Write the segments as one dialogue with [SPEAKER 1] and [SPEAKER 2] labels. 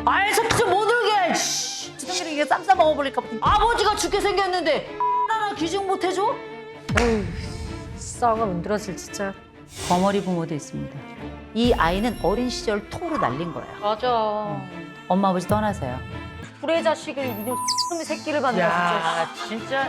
[SPEAKER 1] 아이 새끼 좀 못 울게. 지들끼리 이게 쌈 싸 먹어버릴까 봐. 아버지가 죽게 생겼는데 하나 기증 못 해줘?
[SPEAKER 2] 어휴, 썩어 문드러질 진짜.
[SPEAKER 1] 거머리 부모도 있습니다. 이 아이는 어린 시절 통으로 날린 거예요.
[SPEAKER 2] 맞아.
[SPEAKER 1] 엄마 아버지 떠나세요.
[SPEAKER 2] 불의 자식을 이놈 X놈의 새끼를 만들어 진짜.
[SPEAKER 1] 진짜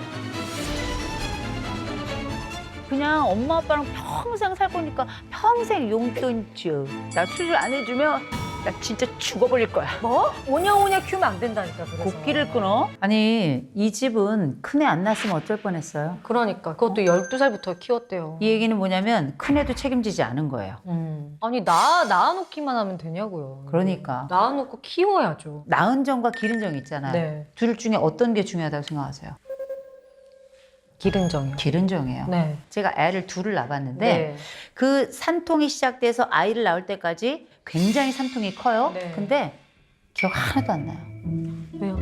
[SPEAKER 1] 그냥 엄마 아빠랑 평생 살 거니까 평생 용돈 줘. 나 수술 안 해주면 나 진짜 죽어버릴 거야.
[SPEAKER 2] 뭐? 오냐오냐 키우면 안 된다니까 그래서.
[SPEAKER 1] 곡기를 끊어? 아니 이 집은 큰애 안 낳았으면 어쩔 뻔했어요.
[SPEAKER 2] 그러니까 그것도 12살부터 키웠대요.
[SPEAKER 1] 이 얘기는 뭐냐면 큰애도 책임지지 않은 거예요.
[SPEAKER 2] 아니 낳아놓기만 하면 되냐고요.
[SPEAKER 1] 그러니까.
[SPEAKER 2] 낳아놓고 키워야죠.
[SPEAKER 1] 낳은 정과 기른 정 있잖아요.
[SPEAKER 2] 네.
[SPEAKER 1] 둘 중에 어떤 게 중요하다고 생각하세요?
[SPEAKER 2] 기른 정이요.
[SPEAKER 1] 기른 정이에요.
[SPEAKER 2] 네.
[SPEAKER 1] 제가 애를 둘을 낳았는데
[SPEAKER 2] 네.
[SPEAKER 1] 그 산통이 시작돼서 아이를 낳을 때까지 굉장히 산통이 커요.
[SPEAKER 2] 네.
[SPEAKER 1] 근데 기억 하나도 안 나요.
[SPEAKER 2] 왜요?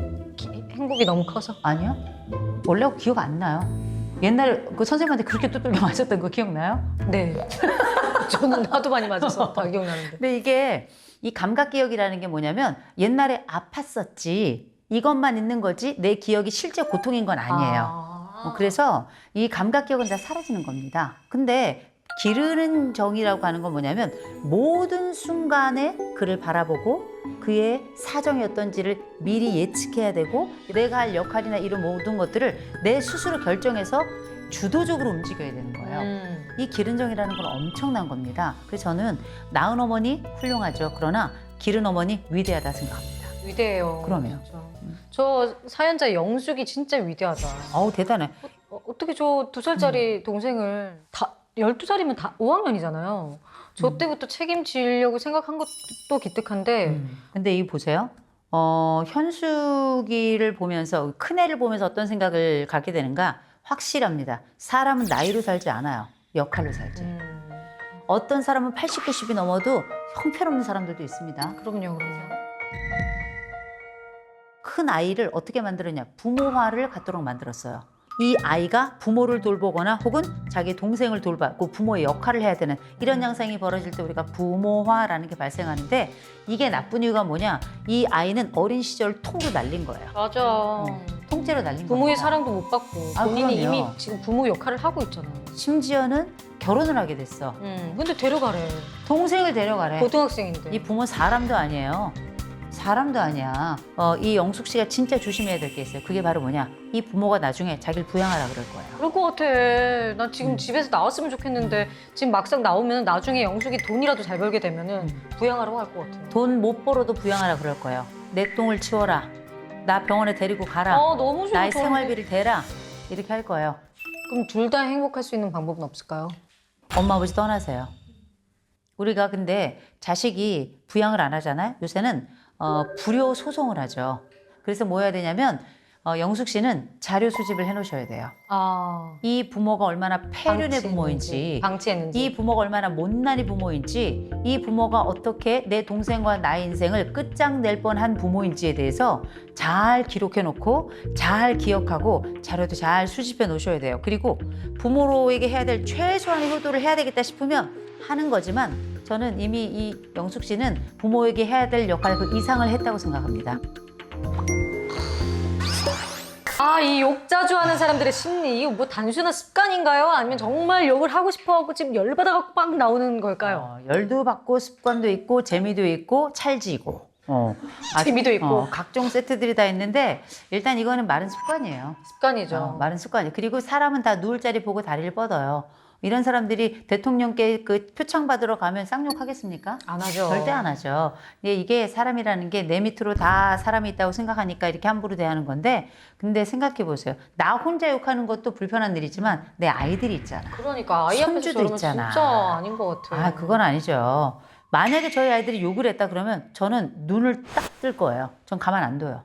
[SPEAKER 2] 행복이 너무 커서?
[SPEAKER 1] 아니요. 원래 기억 안 나요. 옛날에 그 선생님한테 그렇게 두들겨 맞았던 거 기억나요?
[SPEAKER 2] 네. 저는 하도 많이 맞아서 다 기억나는데.
[SPEAKER 1] 근데 이게 이 감각 기억이라는 게 뭐냐면 옛날에 아팠었지 이것만 있는 거지 내 기억이 실제 고통인 건 아니에요. 그래서 이 감각 기억은 다 사라지는 겁니다. 근데 기르는 정이라고 하는 건 뭐냐면 모든 순간에 그를 바라보고 그의 사정이 어떤지를 미리 예측해야 되고 내가 할 역할이나 이런 모든 것들을 내 스스로 결정해서 주도적으로 움직여야 되는 거예요. 이 기른 정이라는 건 엄청난 겁니다. 그래서 저는 낳은 어머니 훌륭하죠. 그러나 기른 어머니 위대하다 생각합니다.
[SPEAKER 2] 위대해요.
[SPEAKER 1] 그러면.
[SPEAKER 2] 진짜. 저 사연자 영숙이 진짜 위대하다.
[SPEAKER 1] 어우 대단해.
[SPEAKER 2] 어떻게 저 2살짜리 동생을 다 12살이면 다 5학년이잖아요. 저 때부터 책임지려고 생각한 것도 기특한데
[SPEAKER 1] 근데 이 보세요. 현숙이를 보면서 큰애를 보면서 어떤 생각을 갖게 되는가 확실합니다. 사람은 나이로 살지 않아요. 역할로 살지. 어떤 사람은 80, 90이 넘어도 형편없는 사람들도 있습니다.
[SPEAKER 2] 그럼요.
[SPEAKER 1] 큰 아이를 어떻게 만들었냐? 부모화를 갖도록 만들었어요. 이 아이가 부모를 돌보거나 혹은 자기 동생을 돌보고 부모의 역할을 해야 되는 이런 양상이 벌어질 때 우리가 부모화라는 게 발생하는데 이게 나쁜 이유가 뭐냐? 이 아이는 어린 시절 통으로 날린 거예요.
[SPEAKER 2] 맞아.
[SPEAKER 1] 통째로 날린 거예요.
[SPEAKER 2] 부모의 사랑도 못 받고
[SPEAKER 1] 아,
[SPEAKER 2] 본인이
[SPEAKER 1] 그럼요.
[SPEAKER 2] 이미 지금 부모 역할을 하고 있잖아요.
[SPEAKER 1] 심지어는 결혼을 하게 됐어.
[SPEAKER 2] 근데 데려가래.
[SPEAKER 1] 동생을 데려가래.
[SPEAKER 2] 고등학생인데.
[SPEAKER 1] 이 부모 사람도 아니에요. 사람도 아니야. 이 영숙 씨가 진짜 조심해야 될 게 있어요. 그게 바로 뭐냐? 이 부모가 나중에 자기를 부양하라 그럴 거예요.
[SPEAKER 2] 그럴 것 같아. 나 지금 집에서 나왔으면 좋겠는데 지금 막상 나오면 나중에 영숙이 돈이라도 잘 벌게 되면은 부양하라고 할 것 같아.
[SPEAKER 1] 돈 못 벌어도 부양하라 그럴 거예요. 내 똥을 치워라. 나 병원에 데리고 가라.
[SPEAKER 2] 너무 좋아.
[SPEAKER 1] 나의 생활비를 대라. 이렇게 할 거예요.
[SPEAKER 2] 그럼 둘 다 행복할 수 있는 방법은 없을까요?
[SPEAKER 1] 엄마 아버지 떠나세요. 우리가 근데 자식이 부양을 안 하잖아요. 요새는 불효 소송을 하죠. 그래서 뭐 해야 되냐면 영숙 씨는 자료 수집을 해놓으셔야 돼요. 이 부모가 얼마나 폐륜의 부모인지,
[SPEAKER 2] 방치했는지.
[SPEAKER 1] 이 부모가 얼마나 못난이 부모인지, 이 부모가 어떻게 내 동생과 나의 인생을 끝장낼 뻔한 부모인지에 대해서 잘 기록해놓고 잘 기억하고 자료도 잘 수집해 놓으셔야 돼요. 그리고 부모로에게 해야 될 최소한의 효도를 해야 되겠다 싶으면 하는 거지만 저는 이미 이 영숙 씨는 부모에게 해야 될 역할 그 이상을 했다고 생각합니다.
[SPEAKER 2] 이 욕 자주 하는 사람들의 심리, 이거 뭐 단순한 습관인가요? 아니면 정말 욕을 하고 싶어하고 지금 열받아갖고 막 나오는 걸까요?
[SPEAKER 1] 열도 받고 습관도 있고 재미도 있고 찰지고
[SPEAKER 2] 재미도 있고.
[SPEAKER 1] 각종 세트들이 다 있는데 일단 이거는 마른 습관이에요.
[SPEAKER 2] 습관이죠.
[SPEAKER 1] 마른 습관이에요. 그리고 사람은 다 누울 자리 보고 다리를 뻗어요. 이런 사람들이 대통령께 그 표창 받으러 가면 쌍욕하겠습니까?
[SPEAKER 2] 안 하죠.
[SPEAKER 1] 절대 안 하죠. 이게 사람이라는 게 내 밑으로 다 사람이 있다고 생각하니까 이렇게 함부로 대하는 건데 근데 생각해 보세요. 나 혼자 욕하는 것도 불편한 일이지만 내 아이들이 있잖아.
[SPEAKER 2] 그러니까 아이 앞에서
[SPEAKER 1] 손주도
[SPEAKER 2] 저러면
[SPEAKER 1] 있잖아.
[SPEAKER 2] 진짜 아닌 것 같아요.
[SPEAKER 1] 그건 아니죠. 만약에 저희 아이들이 욕을 했다 그러면 저는 눈을 딱 뜰 거예요. 전 가만 안 둬요.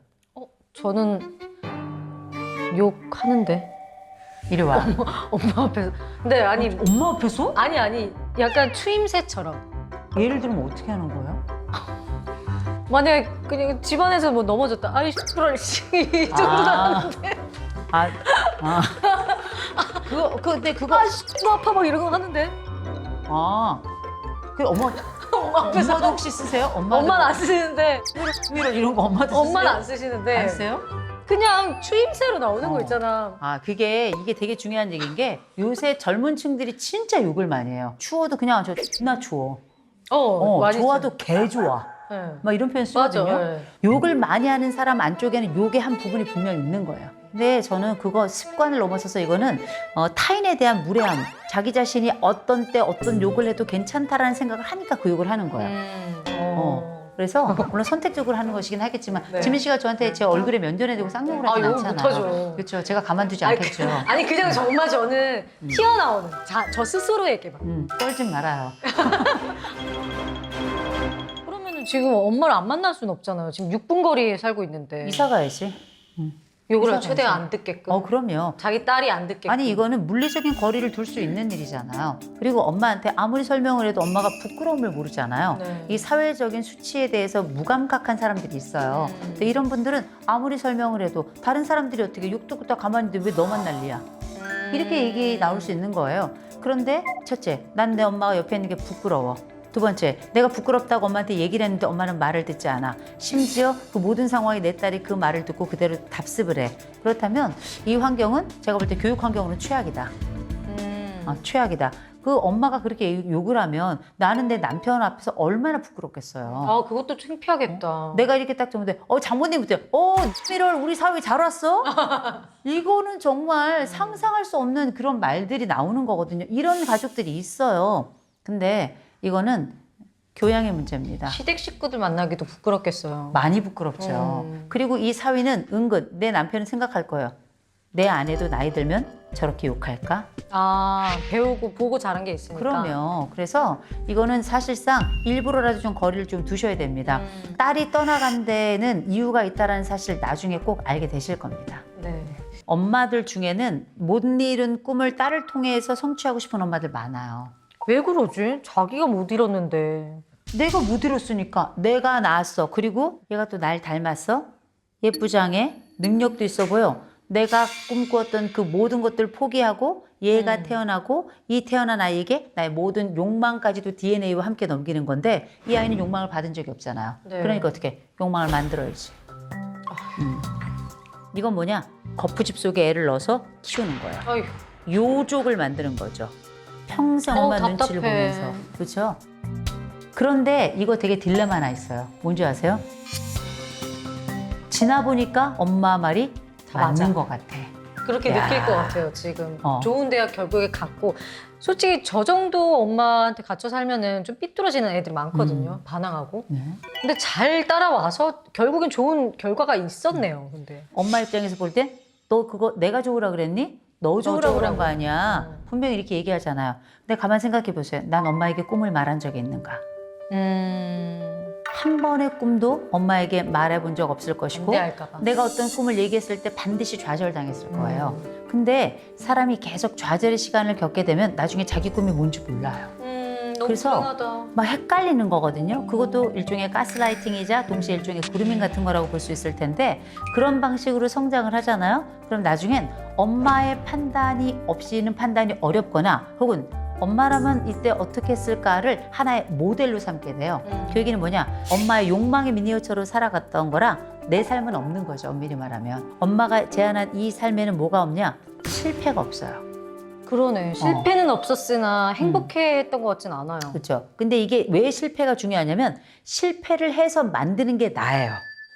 [SPEAKER 2] 저는 욕하는데.
[SPEAKER 1] 이리 와.
[SPEAKER 2] 엄마 앞에서. 근데 아니
[SPEAKER 1] 엄마 앞에서?
[SPEAKER 2] 아니 약간 추임새처럼.
[SPEAKER 1] 예를 들면 어떻게 하는 거예요?
[SPEAKER 2] 만약에 그냥 집안에서 뭐 넘어졌다. 아이 씨발 이 정도 나는데.
[SPEAKER 1] 근데 그거.
[SPEAKER 2] 뭐 아파 막 이런 거 하는데.
[SPEAKER 1] 그 어머 엄마도 혹시 쓰세요? 엄마는
[SPEAKER 2] 엄마는 안 쓰시는데
[SPEAKER 1] 이런 거 엄마도
[SPEAKER 2] 엄마는
[SPEAKER 1] 쓰세요?
[SPEAKER 2] 안 쓰시는데
[SPEAKER 1] 안 써요?
[SPEAKER 2] 그냥 추임새로 나오는 거
[SPEAKER 1] 어.
[SPEAKER 2] 있잖아.
[SPEAKER 1] 아, 이게 되게 중요한 얘기인 게 요새 젊은 층들이 진짜 욕을 많이 해요. 추워도 그냥 저 존나 추워.
[SPEAKER 2] 많이
[SPEAKER 1] 좋아도 개 좋아.
[SPEAKER 2] 네.
[SPEAKER 1] 막 이런 표현
[SPEAKER 2] 맞아.
[SPEAKER 1] 쓰거든요.
[SPEAKER 2] 네.
[SPEAKER 1] 욕을 많이 하는 사람 안쪽에는 욕의 한 부분이 분명히 있는 거예요. 근데 저는 그거 습관을 넘어서서 이거는 타인에 대한 무례함, 자기 자신이 어떤 때 어떤 욕을 해도 괜찮다라는 생각을 하니까 그 욕을 하는 거예요. 그래서 물론 선택적으로 하는 것이긴 하겠지만
[SPEAKER 2] 네.
[SPEAKER 1] 지민 씨가 저한테 제 얼굴에 면전에 대고 쌍욕을 하진
[SPEAKER 2] 욕
[SPEAKER 1] 않잖아요.
[SPEAKER 2] 못하죠.
[SPEAKER 1] 그렇죠. 제가 가만두지
[SPEAKER 2] 아니,
[SPEAKER 1] 않겠죠.
[SPEAKER 2] 아니 그냥 정말 저는 튀어나오는 저 스스로에게 막.
[SPEAKER 1] 떨지 말아요.
[SPEAKER 2] 그러면은 지금 엄마를 안 만날 수는 없잖아요. 지금 6분 거리에 살고 있는데.
[SPEAKER 1] 이사 가야지.
[SPEAKER 2] 욕을
[SPEAKER 1] 이사
[SPEAKER 2] 최대한
[SPEAKER 1] 가야지.
[SPEAKER 2] 안 듣게끔.
[SPEAKER 1] 그럼요.
[SPEAKER 2] 자기 딸이 안 듣게끔.
[SPEAKER 1] 아니 이거는 물리적인 거리를 둘 수 있는 일이잖아요. 그리고 엄마한테 아무리 설명을 해도 엄마가 부끄러움을 모르잖아요.
[SPEAKER 2] 네.
[SPEAKER 1] 이 사회적인 수치에 대해서 무감각한 사람들이 있어요. 근데 이런 분들은 아무리 설명을 해도 다른 사람들이 어떻게 욕도 듣다 가만히 있는데 왜 너만 난리야? 이렇게 얘기 나올 수 있는 거예요. 그런데 첫째, 난 내 엄마가 옆에 있는 게 부끄러워. 두 번째, 내가 부끄럽다고 엄마한테 얘기를 했는데 엄마는 말을 듣지 않아. 심지어 그 모든 상황에 내 딸이 그 말을 듣고 그대로 답습을 해. 그렇다면 이 환경은 제가 볼 때 교육 환경으로는 최악이다. 최악이다. 그 엄마가 그렇게 욕을 하면 나는 내 남편 앞에서 얼마나 부끄럽겠어요.
[SPEAKER 2] 아 그것도 창피하겠다.
[SPEAKER 1] 내가 이렇게 딱 정도 장모님부터 1월 우리 사위 잘 왔어? 이거는 정말 상상할 수 없는 그런 말들이 나오는 거거든요. 이런 가족들이 있어요. 근데 이거는 교양의 문제입니다.
[SPEAKER 2] 시댁 식구들 만나기도 부끄럽겠어요.
[SPEAKER 1] 많이 부끄럽죠. 그리고 이 사위는 은근 내 남편은 생각할 거예요. 내 아내도 나이 들면 저렇게 욕할까?
[SPEAKER 2] 배우고 보고 자란 게 있으니까.
[SPEAKER 1] 그럼요. 그래서 이거는 사실상 일부러라도 좀 거리를 좀 두셔야 됩니다. 딸이 떠나간 데는 이유가 있다는 사실 나중에 꼭 알게 되실 겁니다.
[SPEAKER 2] 네.
[SPEAKER 1] 엄마들 중에는 못 이룬 꿈을 딸을 통해서 성취하고 싶은 엄마들 많아요.
[SPEAKER 2] 왜 그러지? 자기가 못 이뤘는데.
[SPEAKER 1] 내가 못 이뤘으니까 내가 낳았어. 그리고 얘가 또 날 닮았어. 예쁘장해. 능력도 있어 보여. 내가 꿈꾸었던 그 모든 것들을 포기하고 얘가 태어나고 이 태어난 아이에게 나의 모든 욕망까지도 DNA와 함께 넘기는 건데 이 아이는 욕망을 받은 적이 없잖아요.
[SPEAKER 2] 네.
[SPEAKER 1] 그러니까 어떻게 욕망을 만들어야지. 이건 뭐냐? 거푸집 속에 애를 넣어서 키우는 거예요.
[SPEAKER 2] 아휴.
[SPEAKER 1] 요족을 만드는 거죠. 평생 엄마 눈치를
[SPEAKER 2] 답답해.
[SPEAKER 1] 보면서. 그렇죠? 그런데 이거 되게 딜레마 하나 있어요. 뭔지 아세요? 지나 보니까 엄마 말이 맞는
[SPEAKER 2] 맞아.
[SPEAKER 1] 것 같아.
[SPEAKER 2] 그렇게
[SPEAKER 1] 야.
[SPEAKER 2] 느낄 것 같아요, 지금.
[SPEAKER 1] 어.
[SPEAKER 2] 좋은 대학 결국에 갔고. 솔직히 저 정도 엄마한테 갇혀 살면은 좀 삐뚤어지는 애들이 많거든요. 반항하고.
[SPEAKER 1] 네.
[SPEAKER 2] 근데 잘 따라와서 결국엔 좋은 결과가 있었네요, 근데.
[SPEAKER 1] 엄마 입장에서 볼 때 너 그거 내가 좋으라 그랬니? 너 좋으라 그런 거 아니야. 분명히 이렇게 얘기하잖아요. 근데 가만 생각해 보세요. 난 엄마에게 꿈을 말한 적이 있는가? 한 번의 꿈도 엄마에게 말해본 적 없을 것이고
[SPEAKER 2] 반대할까봐.
[SPEAKER 1] 내가 어떤 꿈을 얘기했을 때 반드시 좌절당했을 거예요. 근데 사람이 계속 좌절의 시간을 겪게 되면 나중에 자기 꿈이 뭔지 몰라요.
[SPEAKER 2] 너무
[SPEAKER 1] 그래서
[SPEAKER 2] 불안하다.
[SPEAKER 1] 막 헷갈리는 거거든요. 그것도 일종의 가스라이팅이자 동시에 일종의 구루밍 같은 거라고 볼 수 있을 텐데 그런 방식으로 성장을 하잖아요. 그럼 나중엔 엄마의 판단이 없이는 판단이 어렵거나 혹은 엄마라면 이때 어떻게 했을까를 하나의 모델로 삼게 돼요. 그 얘기는 뭐냐? 엄마의 욕망의 미니어처로 살아갔던 거라 내 삶은 없는 거죠. 엄밀히 말하면. 엄마가 제안한 이 삶에는 뭐가 없냐? 실패가 없어요.
[SPEAKER 2] 그러네. 실패는 없었으나 행복했던 것 같진 않아요.
[SPEAKER 1] 그렇죠. 근데 이게 왜 실패가 중요하냐면 실패를 해서 만드는 게 나예요.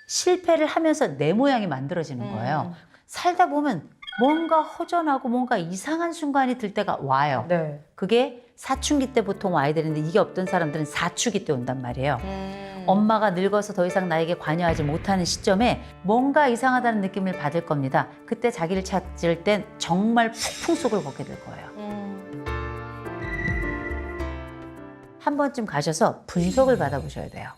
[SPEAKER 1] 실패를 하면서 내 모양이 만들어지는 거예요. 살다 보면 뭔가 허전하고 뭔가 이상한 순간이 들 때가 와요.
[SPEAKER 2] 네.
[SPEAKER 1] 그게 사춘기 때 보통 와야 되는데 이게 없던 사람들은 사춘기 때 온단 말이에요. 엄마가 늙어서 더 이상 나에게 관여하지 못하는 시점에 뭔가 이상하다는 느낌을 받을 겁니다. 그때 자기를 찾을 땐 정말 폭풍 속을 걷게 될 거예요. 한 번쯤 가셔서 분석을 받아보셔야 돼요.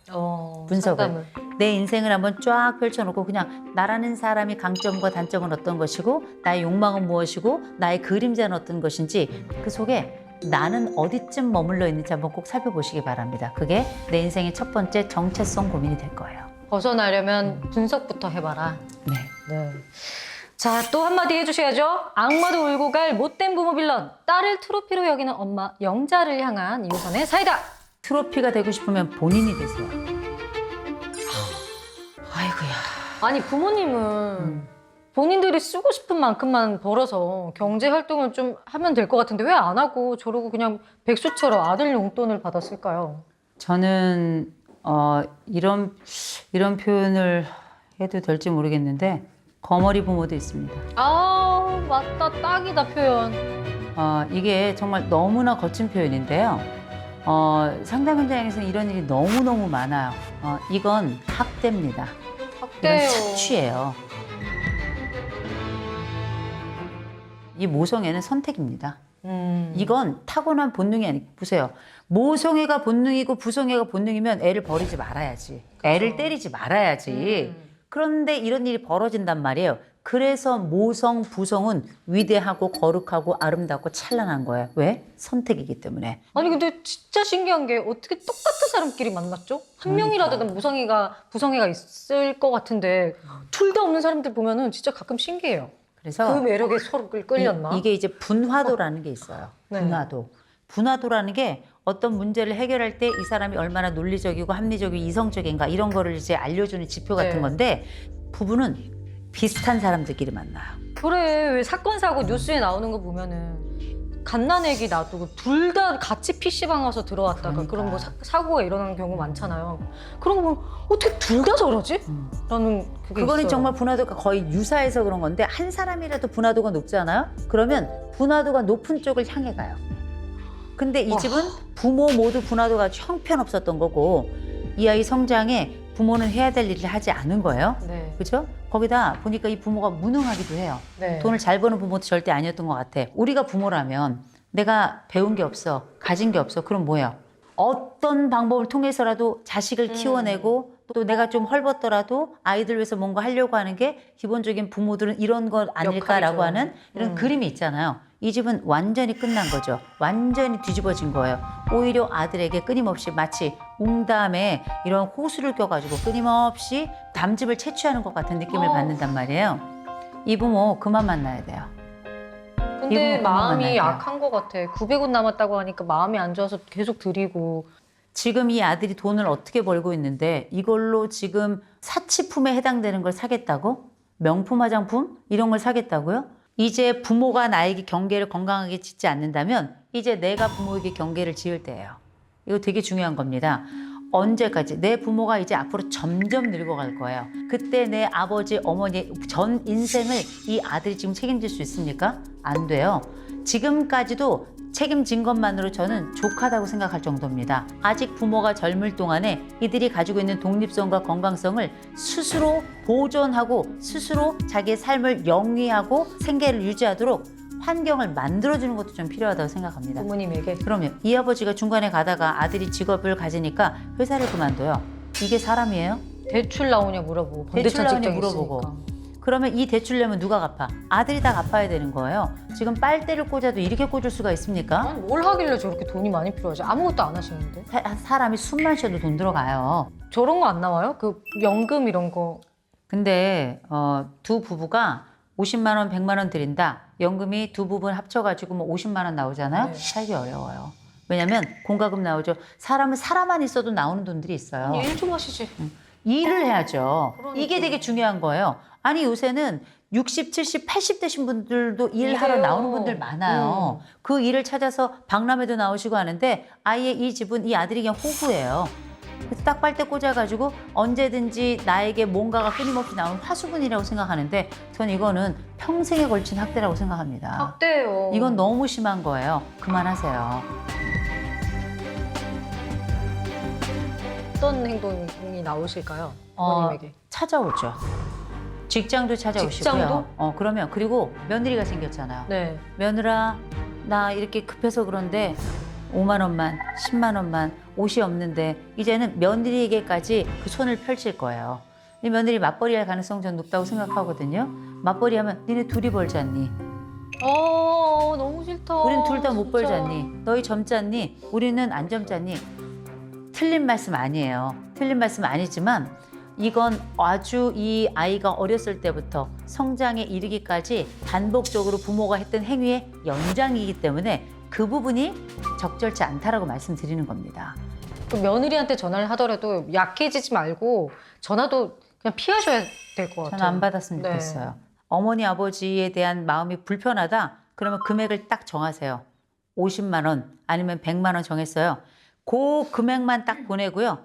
[SPEAKER 1] 분석을.
[SPEAKER 2] 상담을.
[SPEAKER 1] 내 인생을 한번 쫙 펼쳐놓고 그냥 나라는 사람이 강점과 단점은 어떤 것이고 나의 욕망은 무엇이고 나의 그림자는 어떤 것인지 그 속에 나는 어디쯤 머물러 있는지 한번 꼭 살펴보시기 바랍니다. 그게 내 인생의 첫 번째 정체성 고민이 될 거예요.
[SPEAKER 2] 벗어나려면 분석부터 해봐라.
[SPEAKER 1] 네.
[SPEAKER 2] 네. 자, 또 한마디 해주셔야죠. 악마도 울고 갈 못된 부모 빌런. 딸을 트로피로 여기는 엄마 영자를 향한 이호선의 사이다.
[SPEAKER 1] 트로피가 되고 싶으면 본인이 되세요. 아이고야.
[SPEAKER 2] 아니 부모님은 본인들이 쓰고 싶은 만큼만 벌어서 경제 활동을 좀 하면 될 것 같은데 왜 안 하고 저러고 그냥 백수처럼 아들 용돈을 받았을까요?
[SPEAKER 1] 저는 이런 표현을 해도 될지 모르겠는데 거머리 부모도 있습니다.
[SPEAKER 2] 아 맞다 딱이다 표현.
[SPEAKER 1] 이게 정말 너무나 거친 표현인데요. 상담 현장에서는 이런 일이 너무너무 많아요. 이건 학대입니다. 이건
[SPEAKER 2] 학대요.
[SPEAKER 1] 착취예요. 이 모성애는 선택입니다. 이건 타고난 본능이 아니고 보세요. 모성애가 본능이고 부성애가 본능이면 애를 버리지 말아야지. 애를 때리지 말아야지. 그런데 이런 일이 벌어진단 말이에요. 그래서 모성, 부성은 위대하고 거룩하고 아름답고 찬란한 거예요. 왜? 선택이기 때문에.
[SPEAKER 2] 아니 근데 진짜 신기한 게 어떻게 똑같은 사람끼리 만났죠? 한 명이라도 부성애가 있을 것 같은데 둘 다 없는 사람들 보면은 진짜 가끔 신기해요.
[SPEAKER 1] 그래서
[SPEAKER 2] 그 매력에 서로 끌렸나?
[SPEAKER 1] 이게 이제 분화도라는 게 있어요.
[SPEAKER 2] 네.
[SPEAKER 1] 분화도. 분화도라는 게 어떤 문제를 해결할 때 이 사람이 얼마나 논리적이고 합리적이고 이성적인가 이런 거를 이제 알려주는 지표 같은
[SPEAKER 2] 네.
[SPEAKER 1] 건데 부부는 비슷한 사람들끼리 만나요.
[SPEAKER 2] 그래 왜 사건 사고 뉴스에 나오는 거 보면은 갓난애기 놔두고 둘 다 같이 PC방 와서 들어왔다가
[SPEAKER 1] 그러니까.
[SPEAKER 2] 그런 뭐 사고가 일어나는 경우 많잖아요. 그런 거 보면 어떻게 둘 다 저러지? 라는 그게
[SPEAKER 1] 그거는
[SPEAKER 2] 있어요.
[SPEAKER 1] 정말 분화도가 거의 유사해서 그런 건데 한 사람이라도 분화도가 높잖아요. 그러면 분화도가 높은 쪽을 향해 가요. 근데 이
[SPEAKER 2] 와.
[SPEAKER 1] 집은 부모 모두 분화도가 형편없었던 거고 이 아이 성장에 부모는 해야 될 일을 하지 않은 거예요.
[SPEAKER 2] 네.
[SPEAKER 1] 그렇죠? 거기다 보니까 이 부모가 무능하기도 해요.
[SPEAKER 2] 네.
[SPEAKER 1] 돈을 잘 버는 부모도 절대 아니었던 것 같아. 우리가 부모라면 내가 배운 게 없어, 가진 게 없어. 그럼 뭐야? 어떤 방법을 통해서라도 자식을 키워내고 또 내가 좀 헐벗더라도 아이들 위해서 뭔가 하려고 하는 게 기본적인 부모들은 이런 것 아닐까라고
[SPEAKER 2] 역할이죠.
[SPEAKER 1] 하는 이런 그림이 있잖아요. 이 집은 완전히 끝난 거죠. 완전히 뒤집어진 거예요. 오히려 아들에게 끊임없이 마치 웅담에 이런 호수를 껴가지고 끊임없이 담즙을 채취하는 것 같은 느낌을 받는단 말이에요. 이 부모 그만 만나야 돼요.
[SPEAKER 2] 근데
[SPEAKER 1] 이분 그만
[SPEAKER 2] 마음이
[SPEAKER 1] 만나야
[SPEAKER 2] 약한 것 같아. 900원 남았다고 하니까 마음이 안 좋아서 계속 드리고.
[SPEAKER 1] 지금 이 아들이 돈을 어떻게 벌고 있는데 이걸로 지금 사치품에 해당되는 걸 사겠다고? 명품 화장품? 이런 걸 사겠다고요? 이제 부모가 나에게 경계를 건강하게 짓지 않는다면 이제 내가 부모에게 경계를 지을 때예요. 이거 되게 중요한 겁니다. 언제까지? 내 부모가 이제 앞으로 점점 늙어갈 거예요. 그때 내 아버지, 어머니 전 인생을 이 아들이 지금 책임질 수 있습니까? 안 돼요. 지금까지도 책임진 것만으로 저는 족하다고 생각할 정도입니다. 아직 부모가 젊을 동안에 이들이 가지고 있는 독립성과 건강성을 스스로 보존하고 스스로 자기의 삶을 영위하고 생계를 유지하도록 환경을 만들어주는 것도 좀 필요하다고 생각합니다.
[SPEAKER 2] 부모님에게.
[SPEAKER 1] 그럼요. 이 아버지가 중간에 가다가 아들이 직업을 가지니까 회사를 그만둬요. 이게 사람이에요?
[SPEAKER 2] 대출 나오냐 물어보고.
[SPEAKER 1] 대출
[SPEAKER 2] 반대차
[SPEAKER 1] 나오냐
[SPEAKER 2] 직장
[SPEAKER 1] 물어보고.
[SPEAKER 2] 있으니까.
[SPEAKER 1] 그러면 이 대출 내면 누가 갚아? 아들이 다 갚아야 되는 거예요. 지금 빨대를 꽂아도 이렇게 꽂을 수가 있습니까?
[SPEAKER 2] 아니, 뭘 하길래 저렇게 돈이 많이 필요하지? 아무것도 안 하시는데.
[SPEAKER 1] 사람이 숨만 쉬어도 돈 들어가요.
[SPEAKER 2] 저런 거 안 나와요? 그 연금 이런 거.
[SPEAKER 1] 근데 두 부부가 50만 원, 100만 원 드린다. 연금이 두 부분 합쳐가지고 뭐 50만 원 나오잖아요.
[SPEAKER 2] 네.
[SPEAKER 1] 살기 어려워요. 왜냐면 공과금 나오죠. 사람은 살아만 있어도 나오는 돈들이 있어요.
[SPEAKER 2] 일 좀 하시지.
[SPEAKER 1] 일을 해야죠.
[SPEAKER 2] 그러니까요.
[SPEAKER 1] 이게 되게 중요한 거예요. 아니 요새는 60, 70, 80 되신 분들도 일하러
[SPEAKER 2] 일해요.
[SPEAKER 1] 나오는 분들 많아요. 그 일을 찾아서 박람회도 나오시고 하는데 아예 이 집은 이 아들이 그냥 호구예요. 그래서 딱 빨대 꽂아가지고 언제든지 나에게 뭔가가 끊임없이 나오는 화수분이라고 생각하는데 전 이거는 평생에 걸친 학대라고 생각합니다.
[SPEAKER 2] 학대예요.
[SPEAKER 1] 이건 너무 심한 거예요. 그만하세요.
[SPEAKER 2] 어떤 행동이 나오실까요? 부모님에게.
[SPEAKER 1] 찾아오죠. 직장도 찾아오시고요.
[SPEAKER 2] 직장도?
[SPEAKER 1] 그러면 그리고 며느리가 생겼잖아요.
[SPEAKER 2] 네.
[SPEAKER 1] 며느라 나 이렇게 급해서 그런데 5만 원만 10만 원만 옷이 없는데 이제는 며느리에게까지 그 손을 펼칠 거예요. 이 며느리 맞벌이 할 가능성 전 높다고 생각하거든요. 맞벌이 하면 니네 둘이 벌지 않니?
[SPEAKER 2] 너무 싫다.
[SPEAKER 1] 우린 둘 다 못
[SPEAKER 2] 진짜.
[SPEAKER 1] 벌지 않니? 너희 젊지 않니? 우리는 안 젊지 않니? 틀린 말씀 아니에요. 틀린 말씀 아니지만 이건 아주 이 아이가 어렸을 때부터 성장에 이르기까지 반복적으로 부모가 했던 행위의 연장이기 때문에 그 부분이 적절치 않다라고 말씀드리는 겁니다.
[SPEAKER 2] 그 며느리한테 전화를 하더라도 약해지지 말고 전화도 그냥 피하셔야 될 것 같아요.
[SPEAKER 1] 저는 안 받았으면
[SPEAKER 2] 네.
[SPEAKER 1] 좋겠어요. 어머니 아버지에 대한 마음이 불편하다? 그러면 금액을 딱 정하세요. 50만 원 아니면 100만 원 정했어요. 그 금액만 딱 보내고요.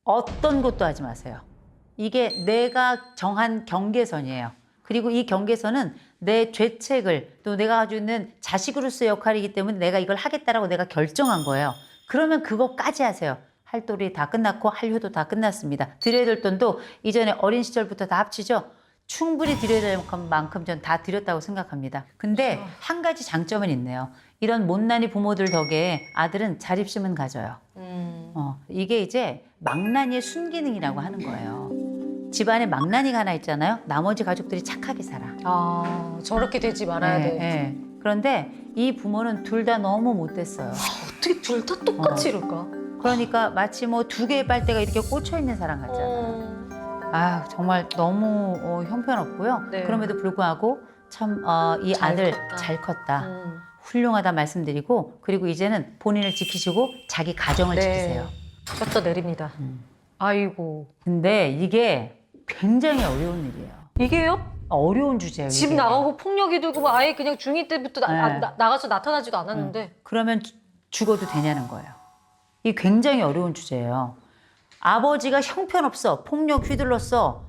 [SPEAKER 1] 어떤 것도 하지 마세요. 이게 내가 정한 경계선이에요. 그리고 이 경계선은 내 죄책을 또 내가 가지고 있는 자식으로서의 역할이기 때문에 내가 이걸 하겠다라고 내가 결정한 거예요. 그러면 그거까지 하세요. 할 돌이 다 끝났고 할 효도 다 끝났습니다. 드려야 될 돈도 이전에 어린 시절부터 다 합치죠. 충분히 드려야 될 만큼 전 다 드렸다고 생각합니다. 근데 한 가지 장점은 있네요. 이런 못난이 부모들 덕에 아들은 자립심은 가져요. 이게 이제 망나니의 순기능이라고 하는 거예요. 집안에 망나니가 하나 있잖아요. 나머지 가족들이 착하게 살아.
[SPEAKER 2] 아, 저렇게 되지 말아야
[SPEAKER 1] 네,
[SPEAKER 2] 돼.
[SPEAKER 1] 네. 그런데 이 부모는 둘 다 너무 못됐어요.
[SPEAKER 2] 어떻게 둘 다 똑같이 이럴까?
[SPEAKER 1] 그러니까 마치 뭐 두 개의 빨대가 이렇게 꽂혀 있는 사람 같잖아. 아 정말 너무 형편없고요.
[SPEAKER 2] 네.
[SPEAKER 1] 그럼에도 불구하고 참 이
[SPEAKER 2] 잘
[SPEAKER 1] 아들
[SPEAKER 2] 컸다.
[SPEAKER 1] 잘 컸다. 훌륭하다 말씀드리고 그리고 이제는 본인을 지키시고 자기 가정을
[SPEAKER 2] 네.
[SPEAKER 1] 지키세요.
[SPEAKER 2] 쩍쩍 내립니다.
[SPEAKER 1] 아이고. 근데 이게 굉장히 어려운 일이에요.
[SPEAKER 2] 이게요?
[SPEAKER 1] 어려운 주제예요.
[SPEAKER 2] 집
[SPEAKER 1] 이게.
[SPEAKER 2] 나가고 폭력이 들고 뭐 아예 그냥 중2 때부터 나가서 나타나지도 않았는데.
[SPEAKER 1] 그러면 죽어도 되냐는 거예요. 이 굉장히 어려운 주제예요. 아버지가 형편없어. 폭력 휘둘렀어.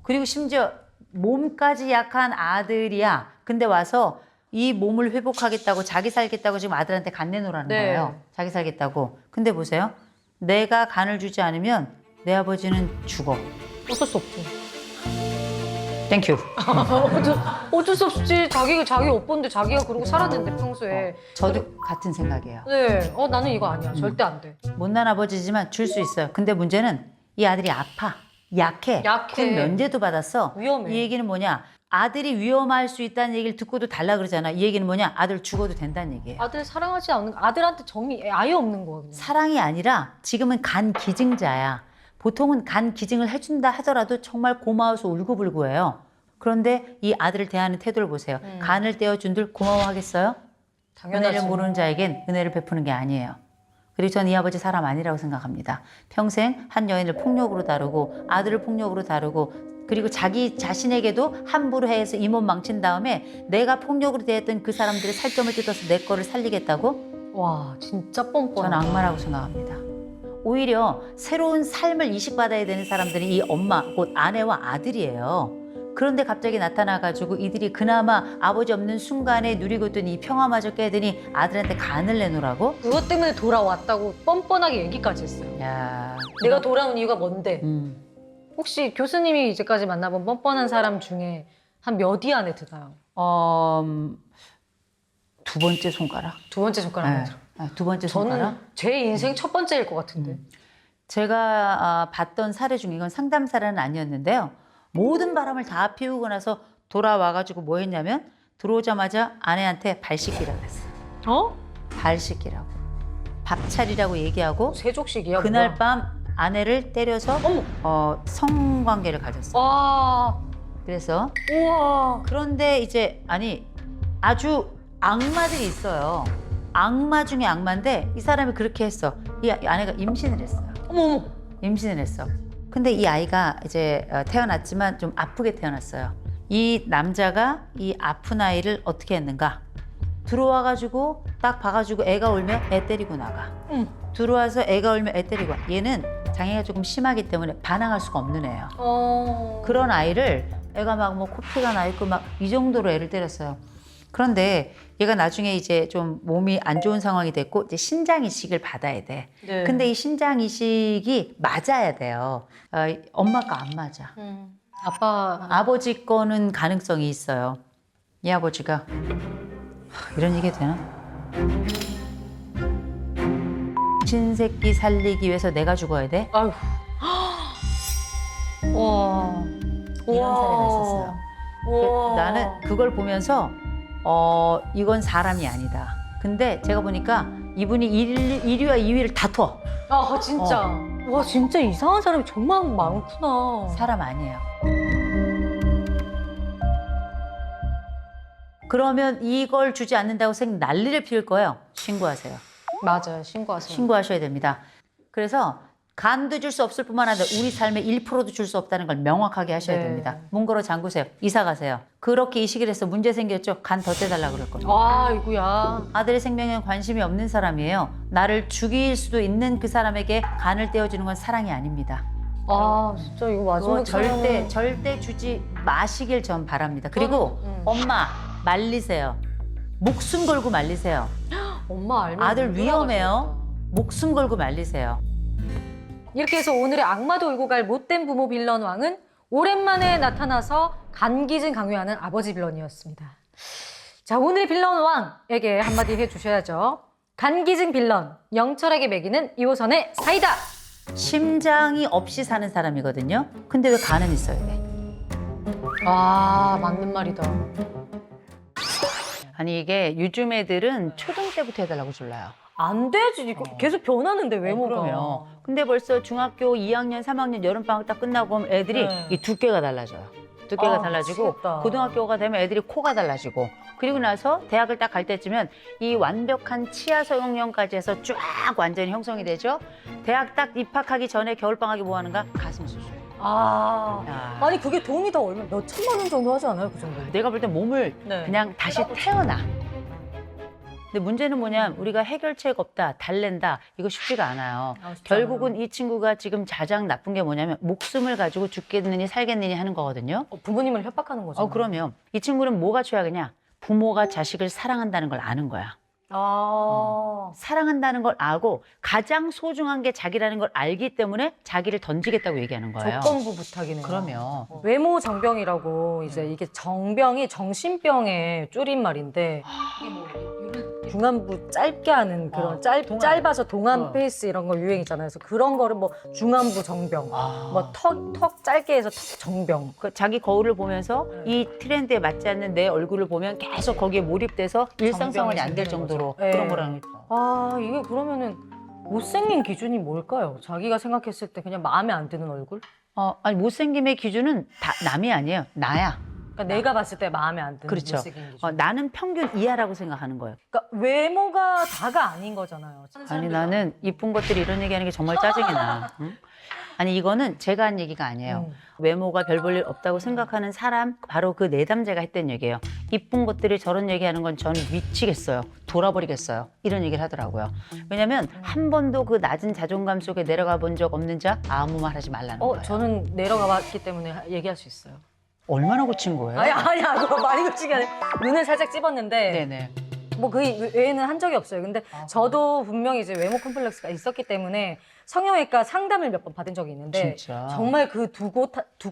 [SPEAKER 1] 그리고 심지어 몸까지 약한 아들이야. 근데 와서 이 몸을 회복하겠다고 자기 살겠다고 지금 아들한테 간 내놓으라는
[SPEAKER 2] 네.
[SPEAKER 1] 거예요. 자기 살겠다고. 근데 보세요. 내가 간을 주지 않으면 내 아버지는 죽어.
[SPEAKER 2] 어쩔 수 없죠.
[SPEAKER 1] 땡큐.
[SPEAKER 2] 어쩔 수 없지. 자기 오빠인데 자기가 그러고 살았는데 평소에.
[SPEAKER 1] 저도 같은 생각이에요.
[SPEAKER 2] 네. 나는 이거 아니야. 절대 안 돼.
[SPEAKER 1] 못난 아버지지만 줄 수 있어요. 근데 문제는 이 아들이 아파. 약해.
[SPEAKER 2] 약해.
[SPEAKER 1] 군 면제도 받았어.
[SPEAKER 2] 위험해.
[SPEAKER 1] 이 얘기는 뭐냐. 아들이 위험할 수 있다는 얘기를 듣고도 달라 그러잖아. 이 얘기는 뭐냐. 아들 죽어도 된다는 얘기예요.
[SPEAKER 2] 아들 사랑하지 않는 아들한테 정이 아예 없는 거야. 그냥.
[SPEAKER 1] 사랑이 아니라 지금은 간 기증자야. 보통은 간 기증을 해준다 하더라도 정말 고마워서 울고불고해요. 그런데 이 아들을 대하는 태도를 보세요. 간을 떼어준들 고마워하겠어요?
[SPEAKER 2] 당연하지.
[SPEAKER 1] 은혜를 모르는 자에겐 은혜를 베푸는 게 아니에요. 그리고 전 이 아버지 사람 아니라고 생각합니다. 평생 한 여인을 폭력으로 다루고 아들을 폭력으로 다루고 그리고 자기 자신에게도 함부로 해서 이 몸 망친 다음에 내가 폭력으로 대했던 그 사람들의 살점을 뜯어서 내 거를 살리겠다고?
[SPEAKER 2] 와, 진짜 뻔뻔.
[SPEAKER 1] 저는 악마라고 생각합니다. 오히려 새로운 삶을 이식받아야 되는 사람들이 이 엄마, 곧 아내와 아들이에요. 그런데 갑자기 나타나가지고 이들이 그나마 아버지 없는 순간에 누리고 있던 이 평화마저 깨더니 아들한테 간을 내놓으라고?
[SPEAKER 2] 그것 때문에 돌아왔다고 뻔뻔하게 얘기까지 했어요.
[SPEAKER 1] 야,
[SPEAKER 2] 내가 돌아온 이유가 뭔데?
[SPEAKER 1] 음.
[SPEAKER 2] 혹시 교수님이 이제까지 만나본 뻔뻔한 사람 중에 한 몇 위 안에 드나요?
[SPEAKER 1] 두 번째 손가락.
[SPEAKER 2] 두 번째 손가락 안에 들어.
[SPEAKER 1] 두 번째 손가락.
[SPEAKER 2] 저는 제 인생 첫 번째일 것 같은데.
[SPEAKER 1] 제가 봤던 사례 중에 이건 상담 사례는 아니었는데요. 모든 바람을 다 피우고 나서 돌아와가지고 뭐 했냐면 들어오자마자 아내한테 발 씻기라고 했어요. 발 씻기라고. 밥 차리라고 얘기하고
[SPEAKER 2] 세족식이야.
[SPEAKER 1] 그날
[SPEAKER 2] 뭐야?
[SPEAKER 1] 밤 아내를 때려서 성관계를 가졌어요.
[SPEAKER 2] 와,
[SPEAKER 1] 그래서
[SPEAKER 2] 우와.
[SPEAKER 1] 그런데 이제 아주 악마들이 있어요. 악마 중에 악마인데 이 사람이 그렇게 했어. 이 아내가 임신을 했어요.
[SPEAKER 2] 어머.
[SPEAKER 1] 임신을 했어. 근데 이 아이가 이제 태어났지만 좀 아프게 태어났어요. 이 남자가 이 아픈 아이를 어떻게 했는가? 들어와가지고 딱 봐가지고 애가 울면 애 때리고 나가. 들어와서 애가 울면 애 때리고 와. 얘는 장애가 조금 심하기 때문에 반항할 수가 없는 애예요. 그런 아이를 애가 막 뭐 코피가 나 있고 막 이 정도로 애를 때렸어요. 그런데 얘가 나중에 이제 좀 몸이 안 좋은 상황이 됐고 이제 신장 이식을 받아야 돼.
[SPEAKER 2] 네.
[SPEAKER 1] 근데 이 신장 이식이 맞아야 돼요. 엄마가 안 맞아.
[SPEAKER 2] 아빠.
[SPEAKER 1] 아버지 거는 가능성이 있어요. 이 아버지가 이런 얘기 되나? 신새끼 살리기 위해서 내가 죽어야 돼?
[SPEAKER 2] 아유. 와.
[SPEAKER 1] 이런 사례가 있었어요. 나는 그걸 보면서 이건 사람이 아니다. 근데 제가 보니까 이분이 1위와 2위를 다퉈.
[SPEAKER 2] 아, 진짜. 와, 진짜 이상한 사람이 정말 많구나.
[SPEAKER 1] 사람 아니에요. 그러면 이걸 주지 않는다고 난리를 피울 거예요. 신고하세요.
[SPEAKER 2] 맞아요. 신고하세요.
[SPEAKER 1] 신고하셔야 됩니다. 그래서 간도 줄 수 없을 뿐만 아니라 우리 삶의 1%도 줄 수 없다는 걸 명확하게 하셔야
[SPEAKER 2] 네.
[SPEAKER 1] 됩니다. 문 걸어 잠그세요. 이사 가세요. 그렇게 이식을 해서 문제 생겼죠? 간 더 떼달라 그럴 겁니다.
[SPEAKER 2] 아이고야.
[SPEAKER 1] 아들의 생명에 관심이 없는 사람이에요. 나를 죽일 수도 있는 그 사람에게 간을 떼어주는 건 사랑이 아닙니다.
[SPEAKER 2] 아 진짜 이거
[SPEAKER 1] 그거
[SPEAKER 2] 마지막
[SPEAKER 1] 절대 주지 마시길 전 바랍니다. 그리고
[SPEAKER 2] 저는,
[SPEAKER 1] 엄마 말리세요. 목숨 걸고 말리세요.
[SPEAKER 2] 엄마 알면
[SPEAKER 1] 아들
[SPEAKER 2] 놀라가시겠다.
[SPEAKER 1] 위험해요. 목숨 걸고 말리세요.
[SPEAKER 2] 이렇게 해서 오늘의 악마도 울고 갈 못된 부모 빌런 왕은 오랜만에 나타나서 간기진 강요하는 아버지 빌런이었습니다. 자, 오늘 빌런 왕에게 한마디 해주셔야죠. 간기진 빌런, 영철에게 먹이는 2호선의 사이다.
[SPEAKER 1] 심장이 없이 사는 사람이거든요. 근데 왜 간은 있어야 돼?
[SPEAKER 2] 아, 맞는 말이다.
[SPEAKER 1] 아니 이게 요즘 애들은 초등 때부터 해달라고 졸라요.
[SPEAKER 2] 안 되지. 이거 계속 변하는데 외모가.
[SPEAKER 1] 그럼요. 근데 벌써 중학교 2학년, 3학년 여름방학 딱 끝나고 오면 애들이
[SPEAKER 2] 네.
[SPEAKER 1] 이 두께가 달라져요. 두께가
[SPEAKER 2] 아,
[SPEAKER 1] 달라지고
[SPEAKER 2] 미치겠다.
[SPEAKER 1] 고등학교가 되면 애들이 코가 달라지고 그리고 나서 대학을 딱 갈 때쯤엔 이 완벽한 치아 소형령까지 해서 쫙 완전히 형성이 되죠. 대학 딱 입학하기 전에 겨울방학이 뭐 하는가? 가슴 수술.
[SPEAKER 2] 아.
[SPEAKER 1] 야.
[SPEAKER 2] 아니 그게 돈이 다 얼마 몇 천만 원 정도 하지 않아요? 그 정도?
[SPEAKER 1] 내가 볼 때 몸을
[SPEAKER 2] 네.
[SPEAKER 1] 그냥 다시 태어나. 근데 문제는 뭐냐면 우리가 해결책 없다, 달랜다 이거 쉽지가 않아요. 결국은 이 친구가 지금 가장 나쁜 게 뭐냐면 목숨을 가지고 죽겠느니 살겠느니 하는 거거든요.
[SPEAKER 2] 부모님을 협박하는 거죠.
[SPEAKER 1] 그러면 이 친구는 뭐가 최악이냐? 부모가 자식을 사랑한다는 걸 아는 거야. 사랑한다는 걸 알고 가장 소중한 게 자기라는 걸 알기 때문에 자기를 던지겠다고 얘기하는 거예요.
[SPEAKER 2] 조건부 부탁이네요.
[SPEAKER 1] 그러면
[SPEAKER 2] 외모 정병이라고 이제 이게 정병이 정신병의 줄임말인데 중안부 짧게 하는 그런 짧아서 동안 페이스 이런 거 유행이잖아요. 그래서 그런 거를 뭐 중안부 정병, 뭐 턱 짧게 해서 턱 정병.
[SPEAKER 1] 그 자기 거울을 보면서 이 트렌드에 맞지 않는 내 얼굴을 보면 계속 거기에 몰입돼서 일상생활이 안 될 정도로
[SPEAKER 2] 네.
[SPEAKER 1] 그런 거라는 거죠.
[SPEAKER 2] 아 이게 그러면은 못생긴 기준이 뭘까요? 자기가 생각했을 때 그냥 마음에 안 드는 얼굴?
[SPEAKER 1] 아니 못생김의 기준은 다 남이 아니에요. 나야.
[SPEAKER 2] 그러니까 내가 봤을 때 마음에 안 드는
[SPEAKER 1] 그렇죠.
[SPEAKER 2] 못생긴 기준.
[SPEAKER 1] 나는 평균 이하라고 생각하는 거예요.
[SPEAKER 2] 그러니까 외모가 다가 아닌 거잖아요.
[SPEAKER 1] 아니 나는 이쁜 것들이 이런 얘기하는 게 정말 짜증이 나. 응? 아니 이거는 제가 한 얘기가 아니에요. 외모가 별 볼 일 없다고 생각하는 사람 바로 그 내담자가 했던 얘기예요. 이쁜 것들이 저런 얘기하는 건 저는 미치겠어요. 돌아버리겠어요. 이런 얘기를 하더라고요. 왜냐면 한 번도 그 낮은 자존감 속에 내려가 본 적 없는 자 아무 말 하지 말라는 거예요.
[SPEAKER 2] 저는 내려가 봤기 때문에 얘기할 수 있어요.
[SPEAKER 1] 얼마나 고친 거예요?
[SPEAKER 2] 아니야, 그거 많이 고친 게 아니라 눈을 살짝 찝었는데
[SPEAKER 1] 네네.
[SPEAKER 2] 뭐 그 외에는 한 적이 없어요. 근데 저도 분명히 이제 외모 컴플렉스가 있었기 때문에 성형외과 상담을 몇 번 받은 적이 있는데
[SPEAKER 1] 진짜?
[SPEAKER 2] 정말 그 두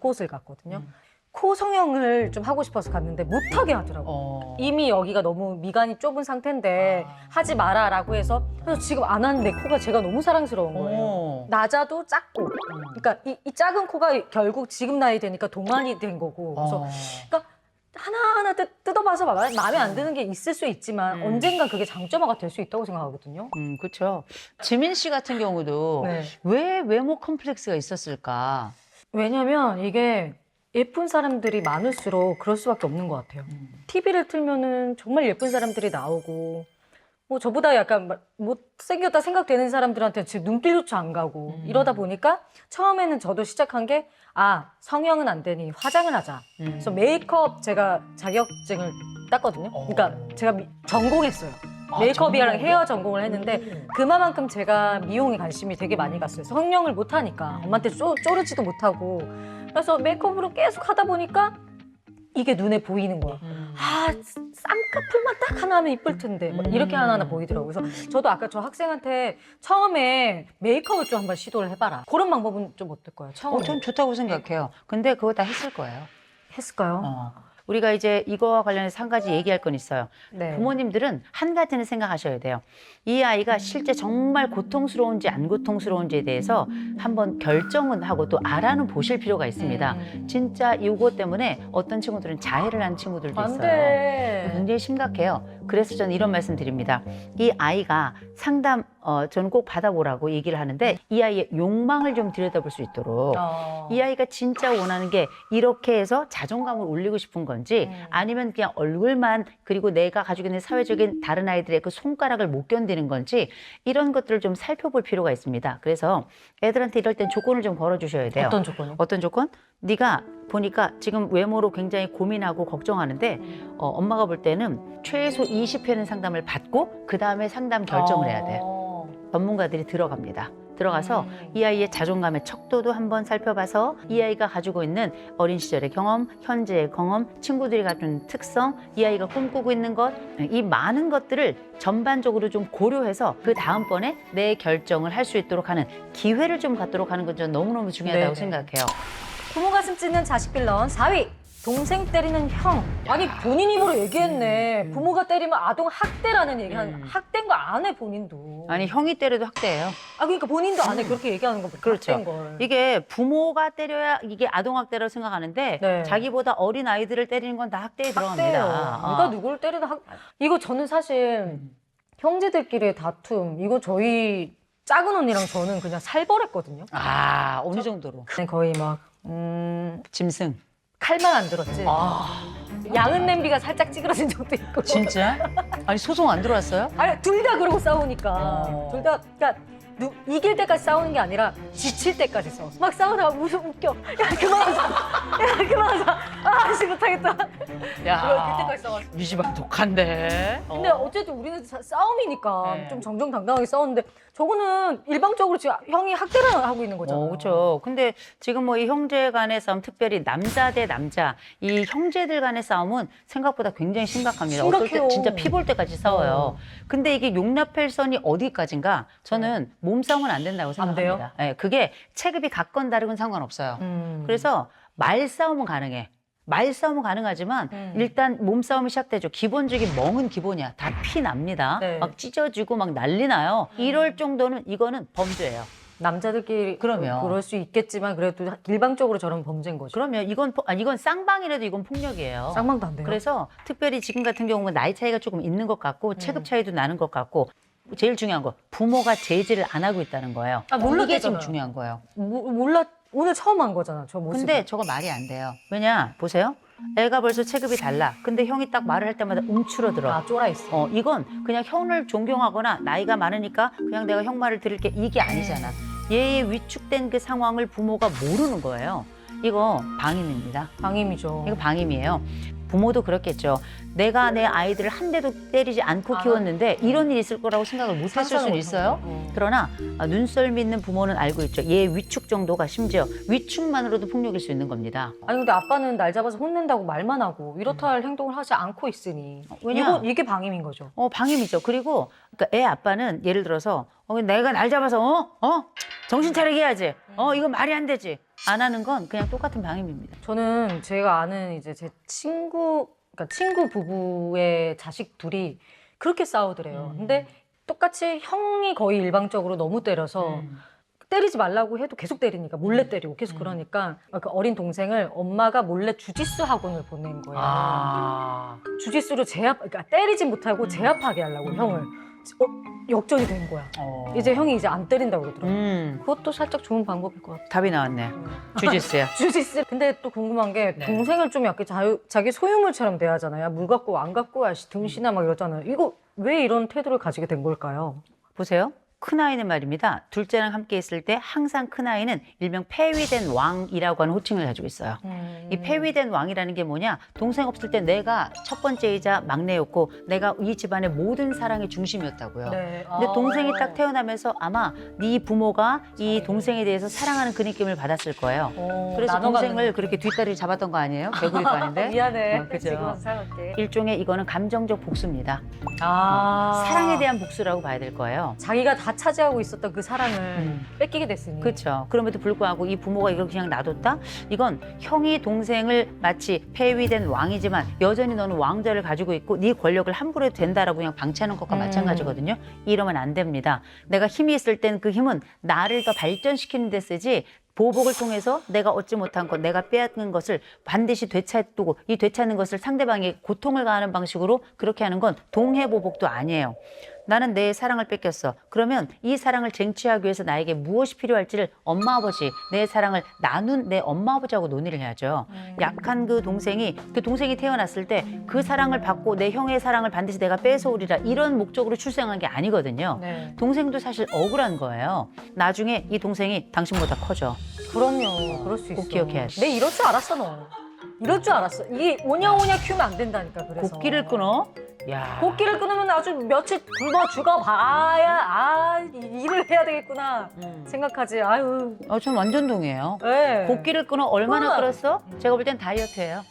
[SPEAKER 2] 곳을 갔거든요. 코 성형을 좀 하고 싶어서 갔는데 못하게 하더라고요. 이미 여기가 너무 미간이 좁은 상태인데 하지 마라라고 해서 그래서 지금 안 하는 내 코가 제가 너무 사랑스러운 거예요. 낮아도 작고 그러니까 이 작은 코가 결국 지금 나이 되니까 동안이 된 거고 그래서 그러니까 하나하나 뜯어봐서 마음에 안 드는 게 있을 수 있지만 언젠간 그게 장점화가 될 수 있다고 생각하거든요.
[SPEAKER 1] 그렇죠. 지민 씨 같은 경우도
[SPEAKER 2] 네.
[SPEAKER 1] 왜 외모 컴플렉스가 있었을까?
[SPEAKER 2] 왜냐면 이게 예쁜 사람들이 많을수록 그럴 수밖에 없는 것 같아요. TV를 틀면은 정말 예쁜 사람들이 나오고 뭐 저보다 약간 못생겼다 생각되는 사람들한테 지금 눈길조차 안 가고 이러다 보니까 처음에는 저도 시작한 게 성형은 안 되니 화장을 하자. 그래서 메이크업 제가 자격증을 땄거든요. 그러니까 제가 전공했어요. 메이크업이랑 헤어 전공을 했는데 그만큼 제가 미용에 관심이 되게 많이 갔어요. 성형을 못하니까 엄마한테 쪼르지도 못하고 그래서 메이크업으로 계속 하다 보니까 이게 눈에 보이는 거야. 쌍꺼풀만 딱 하나 하면 이쁠 텐데 막 이렇게 하나하나 보이더라고요. 그래서 저도 아까 저 학생한테 처음에 메이크업을 좀 한번 시도를 해봐라. 그런 방법은 좀 어떨까요? 처음에
[SPEAKER 1] 전 좋다고 생각해요. 근데 그거 다 했을 거예요.
[SPEAKER 2] 했을까요?
[SPEAKER 1] 우리가 이제 이거와 관련해서 한 가지 얘기할 건 있어요.
[SPEAKER 2] 네.
[SPEAKER 1] 부모님들은 한 가지는 생각하셔야 돼요. 이 아이가 실제 정말 고통스러운지 안 고통스러운지에 대해서 한번 결정은 하고 또 알아는 보실 필요가 있습니다. 진짜 이거 때문에 어떤 친구들은 자해를 한 친구들도
[SPEAKER 2] 안
[SPEAKER 1] 있어요.
[SPEAKER 2] 돼.
[SPEAKER 1] 굉장히 심각해요. 그래서 저는 이런 말씀 드립니다. 이 아이가 상담 저는 꼭 받아보라고 얘기를 하는데 이 아이의 욕망을 좀 들여다볼 수 있도록 이 아이가 진짜 원하는 게 이렇게 해서 자존감을 올리고 싶은 건지 아니면 그냥 얼굴만 그리고 내가 가지고 있는 사회적인 다른 아이들의 그 손가락을 못 견디는 건지 이런 것들을 좀 살펴볼 필요가 있습니다. 그래서 애들한테 이럴 땐 조건을 좀 걸어주셔야 돼요.
[SPEAKER 2] 어떤 조건이요?
[SPEAKER 1] 어떤 조건? 네가 보니까 지금 외모로 굉장히 고민하고 걱정하는데 엄마가 볼 때는 최소 20회는 상담을 받고 그 다음에 상담 결정을 해야 돼요. 전문가들이 들어갑니다. 들어가서 이 아이의 자존감의 척도도 한번 살펴봐서 이 아이가 가지고 있는 어린 시절의 경험, 현재의 경험, 친구들이 가진 특성, 이 아이가 꿈꾸고 있는 것, 이 많은 것들을 전반적으로 좀 고려해서 그 다음번에 내 결정을 할 수 있도록 하는 기회를 좀 갖도록 하는 건 저는 너무너무 중요하다고
[SPEAKER 2] 네네.
[SPEAKER 1] 생각해요.
[SPEAKER 2] 부모 가슴 찢는 자식 빌런 4위. 동생 때리는 형. 아니 본인 입으로 얘기했네. 부모가 때리면 아동 학대라는 얘기 하는 학대인 거 안 해 본인도.
[SPEAKER 1] 아니 형이 때려도 학대예요.
[SPEAKER 2] 그러니까 본인도 안 해. 그렇게 얘기하는 거
[SPEAKER 1] 그렇죠.
[SPEAKER 2] 학대인 걸.
[SPEAKER 1] 이게 부모가 때려야 이게 아동학대라고 생각하는데
[SPEAKER 2] 네.
[SPEAKER 1] 자기보다 어린 아이들을 때리는 건 다 학대에
[SPEAKER 2] 학대예요.
[SPEAKER 1] 들어갑니다.
[SPEAKER 2] 누가 누구를 때리든 이거 저는 사실 형제들끼리의 다툼 이거 저희 작은 언니랑 저는 그냥 살벌했거든요.
[SPEAKER 1] 어느 정도로?
[SPEAKER 2] 거의 막
[SPEAKER 1] 짐승.
[SPEAKER 2] 칼만 안 들었지. 양은 냄비가 살짝 찌그러진 적도 있고.
[SPEAKER 1] 진짜? 아니 소송 안 들어왔어요?
[SPEAKER 2] 아니 둘 다 그러고 싸우니까 둘 다 그러니까 이길 때까지 싸우는 게 아니라 지칠 때까지 싸워. 막 싸우다가 웃겨. 야 그만하자. 야 그만하자. 씨 못하겠다.
[SPEAKER 1] 야,
[SPEAKER 2] 그때까지 싸웠어.
[SPEAKER 1] 유지방 독한데.
[SPEAKER 2] 근데 어쨌든 우리는 싸움이니까
[SPEAKER 1] 네.
[SPEAKER 2] 좀 정정당당하게 싸웠는데 저거는 일방적으로 지금 형이 학대를 하고 있는 거잖아요.
[SPEAKER 1] 그렇죠. 근데 지금 뭐 이 형제 간의 싸움, 특별히 남자 대 남자, 이 형제들 간의 싸움은 생각보다 굉장히 심각합니다. 어떨
[SPEAKER 2] 심각해요.
[SPEAKER 1] 때 진짜 피 볼 때까지 싸워요. 근데 이게 용납할 선이 어디까지인가? 저는 몸싸움은 안 된다고 생각합니다.
[SPEAKER 2] 돼요?
[SPEAKER 1] 네, 그게 체급이 같건 다르건 상관없어요. 그래서 말싸움은 가능해. 말싸움은 가능하지만 일단 몸싸움이 시작되죠. 기본적인 멍은 기본이야. 다 피 납니다.
[SPEAKER 2] 네.
[SPEAKER 1] 막 찢어지고 막 난리 나요. 이럴 정도는 이거는 범죄예요.
[SPEAKER 2] 남자들끼리
[SPEAKER 1] 그러면.
[SPEAKER 2] 그럴 수 있겠지만 그래도 일방적으로 저런 범죄인 거죠.
[SPEAKER 1] 그러면 이건 쌍방이라도 이건 폭력이에요.
[SPEAKER 2] 쌍방도 안 돼요.
[SPEAKER 1] 그래서 특별히 지금 같은 경우는 나이 차이가 조금 있는 것 같고 체급 차이도 나는 것 같고 제일 중요한 거 부모가 제지를 안 하고 있다는 거예요. 이게 지금
[SPEAKER 2] 몰랐대잖아요.
[SPEAKER 1] 중요한 거예요.
[SPEAKER 2] 몰라 오늘 처음 한 거잖아. 저 모습.
[SPEAKER 1] 근데 저거 말이 안 돼요. 왜냐 보세요. 애가 벌써 체급이 달라. 근데 형이 딱 말을 할 때마다 움츠러들어.
[SPEAKER 2] 쫄아 있어.
[SPEAKER 1] 이건 그냥 형을 존경하거나 나이가 많으니까 그냥 내가 형 말을 들을게 이게 아니잖아. 얘의 위축된 그 상황을 부모가 모르는 거예요. 이거 방임입니다.
[SPEAKER 2] 방임이죠.
[SPEAKER 1] 이거 방임이에요. 부모도 그렇겠죠. 내가 내 아이들을 한 대도 때리지 않고 키웠는데 이런 일이 있을 거라고 생각을 못 했을 수는 있어요. 그러나 눈썰미 있는 부모는 알고 있죠. 얘의 위축 정도가 심지어 위축만으로도 폭력일 수 있는 겁니다.
[SPEAKER 2] 아니 근데 아빠는 날 잡아서 혼낸다고 말만 하고 이렇다 할 행동을 하지 않고 있으니
[SPEAKER 1] 왜냐?
[SPEAKER 2] 이게 방임인 거죠.
[SPEAKER 1] 방임이죠. 그리고 그러니까 애 아빠는 예를 들어서 내가 날 잡아서 정신 차리게 해야지. 이거 말이 안 되지. 안 하는 건 그냥 똑같은 방임입니다.
[SPEAKER 2] 저는 제가 아는 이제 제 친구 부부의 자식 둘이 그렇게 싸우더래요. 근데 똑같이 형이 거의 일방적으로 너무 때려서 때리지 말라고 해도 계속 때리니까 몰래 때리고 계속 그러니까 그 어린 동생을 엄마가 몰래 주짓수 학원을 보낸 거예요. 주짓수로 그러니까 때리진 못하고 제압하게 하려고 형을. 역전이 된 거야. 이제 형이 이제 안 때린다고 그러더라고요. 그것도 살짝 좋은 방법일 것 같아요.
[SPEAKER 1] 답이 나왔네. 주짓수야.
[SPEAKER 2] 주짓수. 근데 또 궁금한 게 동생을 좀 약간 자기 소유물처럼 대하잖아요. 물 갖고 안 갖고 와 등신아 막 이러잖아요. 이거 왜 이런 태도를 가지게 된 걸까요?
[SPEAKER 1] 보세요. 큰아이는 말입니다. 둘째랑 함께 있을 때 항상 큰아이는 일명 폐위된 왕이라고 하는 호칭을 가지고 있어요. 이 폐위된 왕이라는 게 뭐냐? 동생 없을 때 내가 첫 번째이자 막내였고 내가 이 집안의 모든 사랑의 중심이었다고요.
[SPEAKER 2] 네.
[SPEAKER 1] 근데 동생이 딱 태어나면서 아마 네 부모가 이 동생에 대해서 사랑하는 그 느낌을 받았을 거예요. 그래서 동생을 그렇게 뒷다리를 잡았던 거 아니에요? 개구리도 아닌데?
[SPEAKER 2] 미안해.
[SPEAKER 1] 그죠.
[SPEAKER 2] 지금 생각할게.
[SPEAKER 1] 일종의 이거는 감정적 복수입니다.
[SPEAKER 2] 아.
[SPEAKER 1] 사랑에 대한 복수라고 봐야 될 거예요.
[SPEAKER 2] 자기가 다 차지하고 있었던 그 사랑을 뺏기게 됐으니.
[SPEAKER 1] 그렇죠. 그럼에도 불구하고 이 부모가 이걸 그냥 놔뒀다? 이건 형이 동생을 마치 폐위된 왕이지만 여전히 너는 왕좌를 가지고 있고 네 권력을 함부로 해도 된다라고 그냥 방치하는 것과 마찬가지거든요. 이러면 안 됩니다. 내가 힘이 있을 땐 그 힘은 나를 더 발전시키는 데 쓰지 보복을 통해서 내가 얻지 못한 것, 내가 빼앗는 것을 반드시 되찾고 이 되찾는 것을 상대방에게 고통을 가하는 방식으로 그렇게 하는 건 동해보복도 아니에요. 나는 내 사랑을 뺏겼어. 그러면 이 사랑을 쟁취하기 위해서 나에게 무엇이 필요할지를 엄마 아버지, 내 사랑을 나눈 내 엄마 아버지하고 논의를 해야죠. 약한 그 동생이 태어났을 때 그 사랑을 받고 내 형의 사랑을 반드시 내가 뺏어오리라 이런 목적으로 출생한 게 아니거든요.
[SPEAKER 2] 네.
[SPEAKER 1] 동생도 사실 억울한 거예요. 나중에 이 동생이 당신보다 커져.
[SPEAKER 2] 그럼요. 그럴 수 있어.
[SPEAKER 1] 꼭 기억해야 돼.
[SPEAKER 2] 내 이럴 줄 알았어, 너. 이럴 줄 알았어. 이게 오냐오냐 키우면 안 된다니까, 그래서.
[SPEAKER 1] 곡기를 끊어? 야.
[SPEAKER 2] 곡기를 끊으면 아주 며칠 굶어 죽어봐야, 일을 해야 되겠구나. 생각하지. 아유.
[SPEAKER 1] 전 완전 동의해요.
[SPEAKER 2] 네.
[SPEAKER 1] 곡기를 끊어 얼마나
[SPEAKER 2] 끊어요.
[SPEAKER 1] 끊었어? 제가 볼 땐 다이어트예요.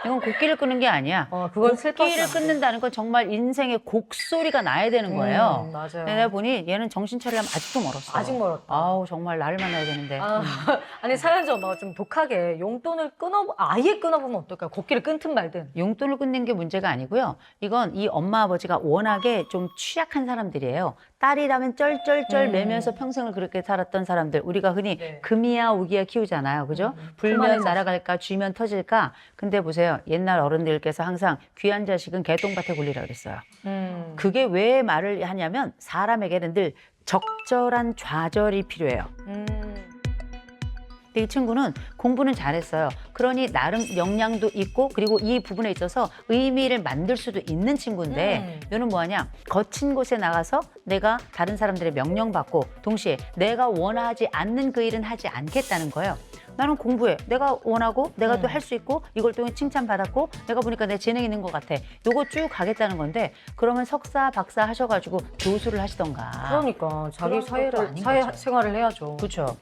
[SPEAKER 1] 이건 곡기를 끊는 게 아니야.
[SPEAKER 2] 그건
[SPEAKER 1] 곡기를
[SPEAKER 2] 슬펐어.
[SPEAKER 1] 끊는다는 건 정말 인생의 곡소리가 나야 되는 거예요.
[SPEAKER 2] 맞아요.
[SPEAKER 1] 근데 내가 보니 얘는 정신 차리려면 아직도 멀었어.
[SPEAKER 2] 아직 멀었다.
[SPEAKER 1] 아우 정말 나를 만나야 되는데.
[SPEAKER 2] 아니 사연자 엄마가 좀 독하게 용돈을 아예 끊어보면 어떨까요? 곡기를 끊든 말든.
[SPEAKER 1] 용돈을 끊는 게 문제가 아니고요. 이건 이 엄마 아버지가 워낙에 좀 취약한 사람들이에요. 딸이라면 쩔쩔쩔 매면서 평생을 그렇게 살았던 사람들. 우리가 흔히
[SPEAKER 2] 네.
[SPEAKER 1] 금이야 오기야 키우잖아요. 그죠? 불면
[SPEAKER 2] 그만해서.
[SPEAKER 1] 날아갈까 쥐면 터질까. 근데 보세요. 옛날 어른들께서 항상 귀한 자식은 개똥밭에 굴리라 그랬어요. 그게 왜 말을 하냐면 사람에게는 늘 적절한 좌절이 필요해요. 근데 이 친구는 공부는 잘했어요. 그러니 나름 역량도 있고 그리고 이 부분에 있어서 의미를 만들 수도 있는 친구인데 얘는 뭐하냐? 거친 곳에 나가서 내가 다른 사람들의 명령받고 동시에 내가 원하지 않는 그 일은 하지 않겠다는 거예요. 나는 공부해. 내가 원하고 내가 또 할 수 있고 이걸 통해 칭찬받았고 내가 보니까 내 재능이 있는 것 같아. 요거 쭉 가겠다는 건데 그러면 석사, 박사 하셔가지고 교수를 하시던가.
[SPEAKER 2] 그러니까 자기
[SPEAKER 1] 그런 것도 아닌
[SPEAKER 2] 사회
[SPEAKER 1] 거죠.
[SPEAKER 2] 생활을 해야죠.
[SPEAKER 1] 그렇죠.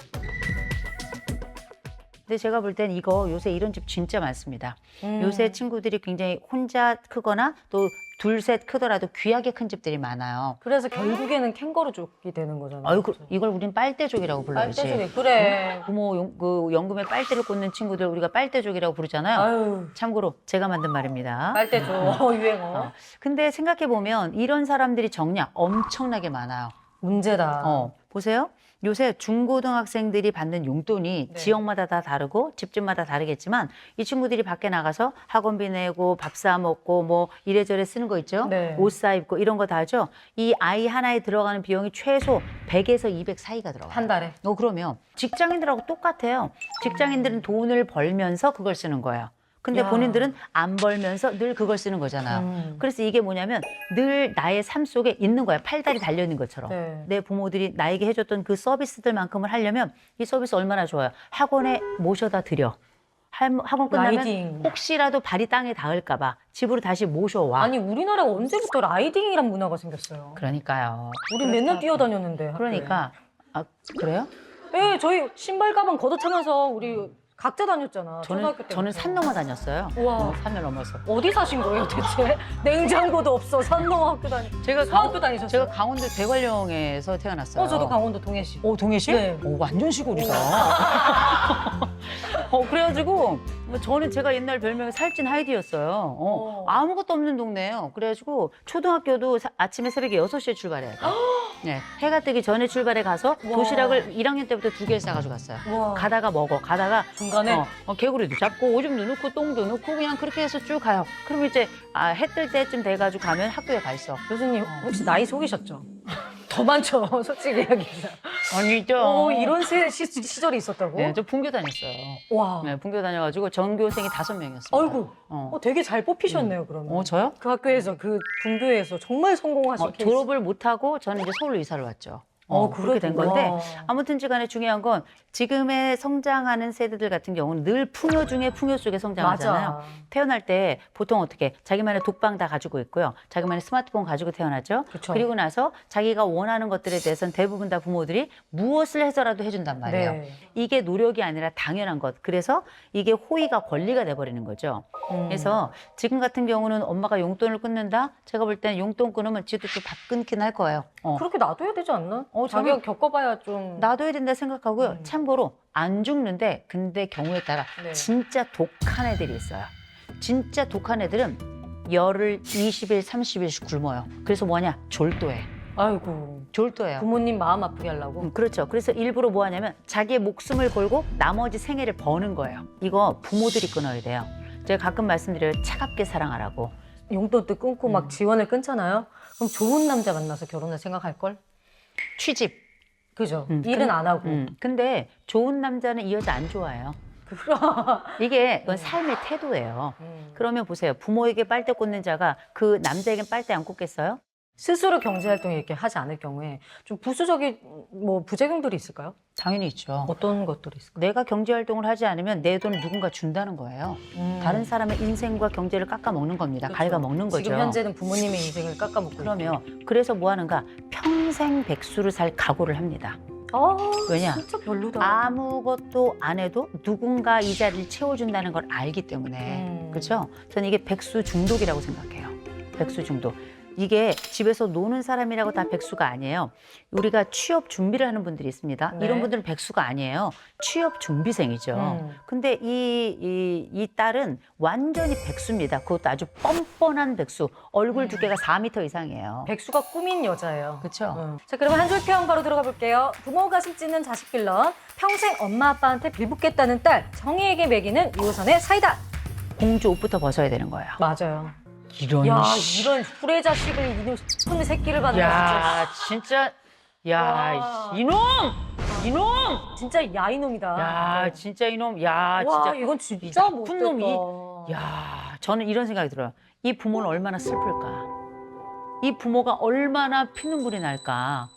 [SPEAKER 1] 근데 제가 볼 땐 이거 요새 이런 집 진짜 많습니다. 요새 친구들이 굉장히 혼자 크거나 또 둘, 셋 크더라도 귀하게 큰 집들이 많아요.
[SPEAKER 2] 그래서 결국에는 캥거루족이 되는 거잖아요.
[SPEAKER 1] 아유, 이걸 우린 빨대족이라고 불러야지.
[SPEAKER 2] 빨대족이 그래.
[SPEAKER 1] 부모 연금에 빨대를 꽂는 친구들 우리가 빨대족이라고 부르잖아요.
[SPEAKER 2] 아유,
[SPEAKER 1] 참고로 제가 만든 말입니다.
[SPEAKER 2] 빨대족 유행어.
[SPEAKER 1] 근데 생각해보면 이런 사람들이 정녕 엄청나게 많아요.
[SPEAKER 2] 문제다.
[SPEAKER 1] 보세요. 요새 중고등학생들이 받는 용돈이
[SPEAKER 2] 네.
[SPEAKER 1] 지역마다 다 다르고 집집마다 다르겠지만 이 친구들이 밖에 나가서 학원비 내고 밥 사 먹고 뭐 이래저래 쓰는 거 있죠.
[SPEAKER 2] 네.
[SPEAKER 1] 옷 사 입고 이런 거 다 하죠. 이 아이 하나에 들어가는 비용이 최소 100에서 200 사이가 들어가요.
[SPEAKER 2] 한 달에.
[SPEAKER 1] 그러면 직장인들하고 똑같아요. 직장인들은 돈을 벌면서 그걸 쓰는 거예요. 근데
[SPEAKER 2] 야.
[SPEAKER 1] 본인들은 안 벌면서 늘 그걸 쓰는 거잖아요. 그래서 이게 뭐냐면 늘 나의 삶 속에 있는 거야. 팔다리 달려있는 것처럼.
[SPEAKER 2] 네.
[SPEAKER 1] 내 부모들이 나에게 해줬던 그 서비스들만큼을 하려면 이 서비스 얼마나 좋아요. 학원에 모셔다 드려. 학원 끝나면
[SPEAKER 2] 라이딩.
[SPEAKER 1] 혹시라도 발이 땅에 닿을까 봐 집으로 다시 모셔와.
[SPEAKER 2] 아니 우리나라에 언제부터 라이딩이란 문화가 생겼어요?
[SPEAKER 1] 그러니까요.
[SPEAKER 2] 우리 맨날 뛰어다녔는데. 학교에.
[SPEAKER 1] 그러니까. 그래요?
[SPEAKER 2] 네, 저희 신발 가방 걷어차면서 우리 각자 다녔잖아. 초등학교 때부터.
[SPEAKER 1] 저는 산 넘어 다녔어요.
[SPEAKER 2] 우와.
[SPEAKER 1] 산을 넘어서.
[SPEAKER 2] 어디 사신 거예요 대체? 냉장고도 없어. 산 넘어 학교
[SPEAKER 1] 제가
[SPEAKER 2] 소학교 다니셨어요?
[SPEAKER 1] 제가 강원도 대관령에서 태어났어요.
[SPEAKER 2] 저도 강원도 동해시.
[SPEAKER 1] 동해시?
[SPEAKER 2] 네.
[SPEAKER 1] 완전 시골이다. 그래가지고 저는 제가 옛날 별명이 살찐 하이디였어요. 아무것도 없는 동네예요. 그래가지고 초등학교도 아침에 새벽에 6시에 출발해야 돼요. 네, 해가 뜨기 전에 출발해 가서 도시락을 1학년 때부터 2개를 싸가지고 갔어요.
[SPEAKER 2] 우와.
[SPEAKER 1] 가다가 먹어. 가다가
[SPEAKER 2] 중간에?
[SPEAKER 1] 개구리도 잡고 오줌도 넣고 똥도 넣고 그냥 그렇게 해서 쭉 가요. 그럼 이제 해 뜰 때쯤 돼가지고 가면 학교에 가 있어.
[SPEAKER 2] 교수님 혹시 나이 속이셨죠? 더 많죠, 솔직히 얘기해서.
[SPEAKER 1] 아니죠.
[SPEAKER 2] 이런 시절이 있었다고?
[SPEAKER 1] 네, 저 분교 다녔어요.
[SPEAKER 2] 와.
[SPEAKER 1] 네, 분교 다녀가지고 전교생이 5명이었어요.
[SPEAKER 2] 아이고, 되게 잘 뽑히셨네요, 그러면.
[SPEAKER 1] 저요?
[SPEAKER 2] 그 학교에서, 그 분교에서 정말 성공하신 케이스.
[SPEAKER 1] 졸업을 못하고 저는 이제 서울로 이사를 왔죠. 그렇게 된
[SPEAKER 2] 그래도.
[SPEAKER 1] 건데
[SPEAKER 2] 와.
[SPEAKER 1] 아무튼 간에 중요한 건 지금의 성장하는 세대들 같은 경우는 늘 풍요 중에 풍요 속에 성장하잖아요.
[SPEAKER 2] 맞아.
[SPEAKER 1] 태어날 때 보통 어떻게 자기만의 독방 다 가지고 있고요. 자기만의 스마트폰 가지고 태어나죠.
[SPEAKER 2] 그쵸.
[SPEAKER 1] 그리고 나서 자기가 원하는 것들에 대해서는 대부분 다 부모들이 무엇을 해서라도 해준단 말이에요.
[SPEAKER 2] 네.
[SPEAKER 1] 이게 노력이 아니라 당연한 것. 그래서 이게 호의가 권리가 돼버리는 거죠. 그래서 지금 같은 경우는 엄마가 용돈을 끊는다? 제가 볼 때는 용돈 끊으면 지도 또 밥 끊긴 할 거예요.
[SPEAKER 2] 그렇게 놔둬야 되지 않나?
[SPEAKER 1] 저는
[SPEAKER 2] 자기가 겪어봐야 좀.
[SPEAKER 1] 놔둬야 된다 생각하고요. 참고로 안 죽는데 근데 경우에 따라
[SPEAKER 2] 네.
[SPEAKER 1] 진짜 독한 애들이 있어요. 진짜 독한 애들은 열흘, 20일, 30일씩 굶어요. 그래서 뭐냐? 졸도해.
[SPEAKER 2] 아이고.
[SPEAKER 1] 졸도해요.
[SPEAKER 2] 부모님 마음 아프게 하려고.
[SPEAKER 1] 그렇죠. 그래서 일부러 뭐 하냐면 자기의 목숨을 걸고 나머지 생애를 버는 거예요. 이거 부모들이 끊어야 돼요. 제가 가끔 말씀드려요. 차갑게 사랑하라고.
[SPEAKER 2] 용돈도 끊고 막 지원을 끊잖아요. 그럼 좋은 남자 만나서 결혼을 생각할 걸?
[SPEAKER 1] 취집.
[SPEAKER 2] 그죠? 일은 안 하고.
[SPEAKER 1] 근데 좋은 남자는 이 여자 안 좋아해요. 이게 그건 삶의 태도예요. 그러면 보세요. 부모에게 빨대 꽂는 자가 그 남자에겐 빨대 안 꽂겠어요?
[SPEAKER 2] 스스로 경제활동을 이렇게 하지 않을 경우에 좀 부수적인 뭐 부작용들이 있을까요?
[SPEAKER 1] 당연히 있죠.
[SPEAKER 2] 어떤 것들이 있을까요?
[SPEAKER 1] 내가 경제활동을 하지 않으면 내 돈을 누군가 준다는 거예요. 다른 사람의 인생과 경제를 깎아먹는 겁니다.
[SPEAKER 2] 그렇죠.
[SPEAKER 1] 갉아먹는 거죠.
[SPEAKER 2] 지금 현재는 부모님의 인생을 깎아먹고
[SPEAKER 1] 그러면 그래서 뭐 하는가? 평생 백수를 살 각오를 합니다. 왜냐?
[SPEAKER 2] 진짜 별로다.
[SPEAKER 1] 아무것도 안 해도 누군가 이 자리를 채워준다는 걸 알기 때문에 그렇죠? 저는 이게 백수 중독이라고 생각해요. 백수 중독. 이게 집에서 노는 사람이라고 다 백수가 아니에요. 우리가 취업 준비를 하는 분들이 있습니다.
[SPEAKER 2] 네.
[SPEAKER 1] 이런 분들은 백수가 아니에요. 취업 준비생이죠. 근데 이 딸은 완전히 백수입니다. 그것도 아주 뻔뻔한 백수. 얼굴 두께가 4m 이상이에요.
[SPEAKER 2] 백수가 꾸민 여자예요.
[SPEAKER 1] 그렇죠?
[SPEAKER 2] 자, 그러면 한 줄 평 바로 들어가 볼게요. 부모 가슴 찢는 자식 빌런, 평생 엄마 아빠한테 빌붙겠다는 딸, 정희에게 먹이는 2호선의 사이다.
[SPEAKER 1] 공주 옷부터 벗어야 되는 거예요.
[SPEAKER 2] 맞아요.
[SPEAKER 1] 이런
[SPEAKER 2] 야, 이런 후레 자식을 이놈 싶은 새끼를 받는
[SPEAKER 1] 야, 진짜. 야,
[SPEAKER 2] 와.
[SPEAKER 1] 이놈! 이놈!
[SPEAKER 2] 진짜 야이놈이다.
[SPEAKER 1] 야, 진짜 이놈. 야,
[SPEAKER 2] 와,
[SPEAKER 1] 진짜.
[SPEAKER 2] 이건 진짜
[SPEAKER 1] 나쁜
[SPEAKER 2] 못됐다.
[SPEAKER 1] 놈이. 야, 저는 이런 생각이 들어요. 이 부모는 얼마나 슬플까? 이 부모가 얼마나 피눈물이 날까?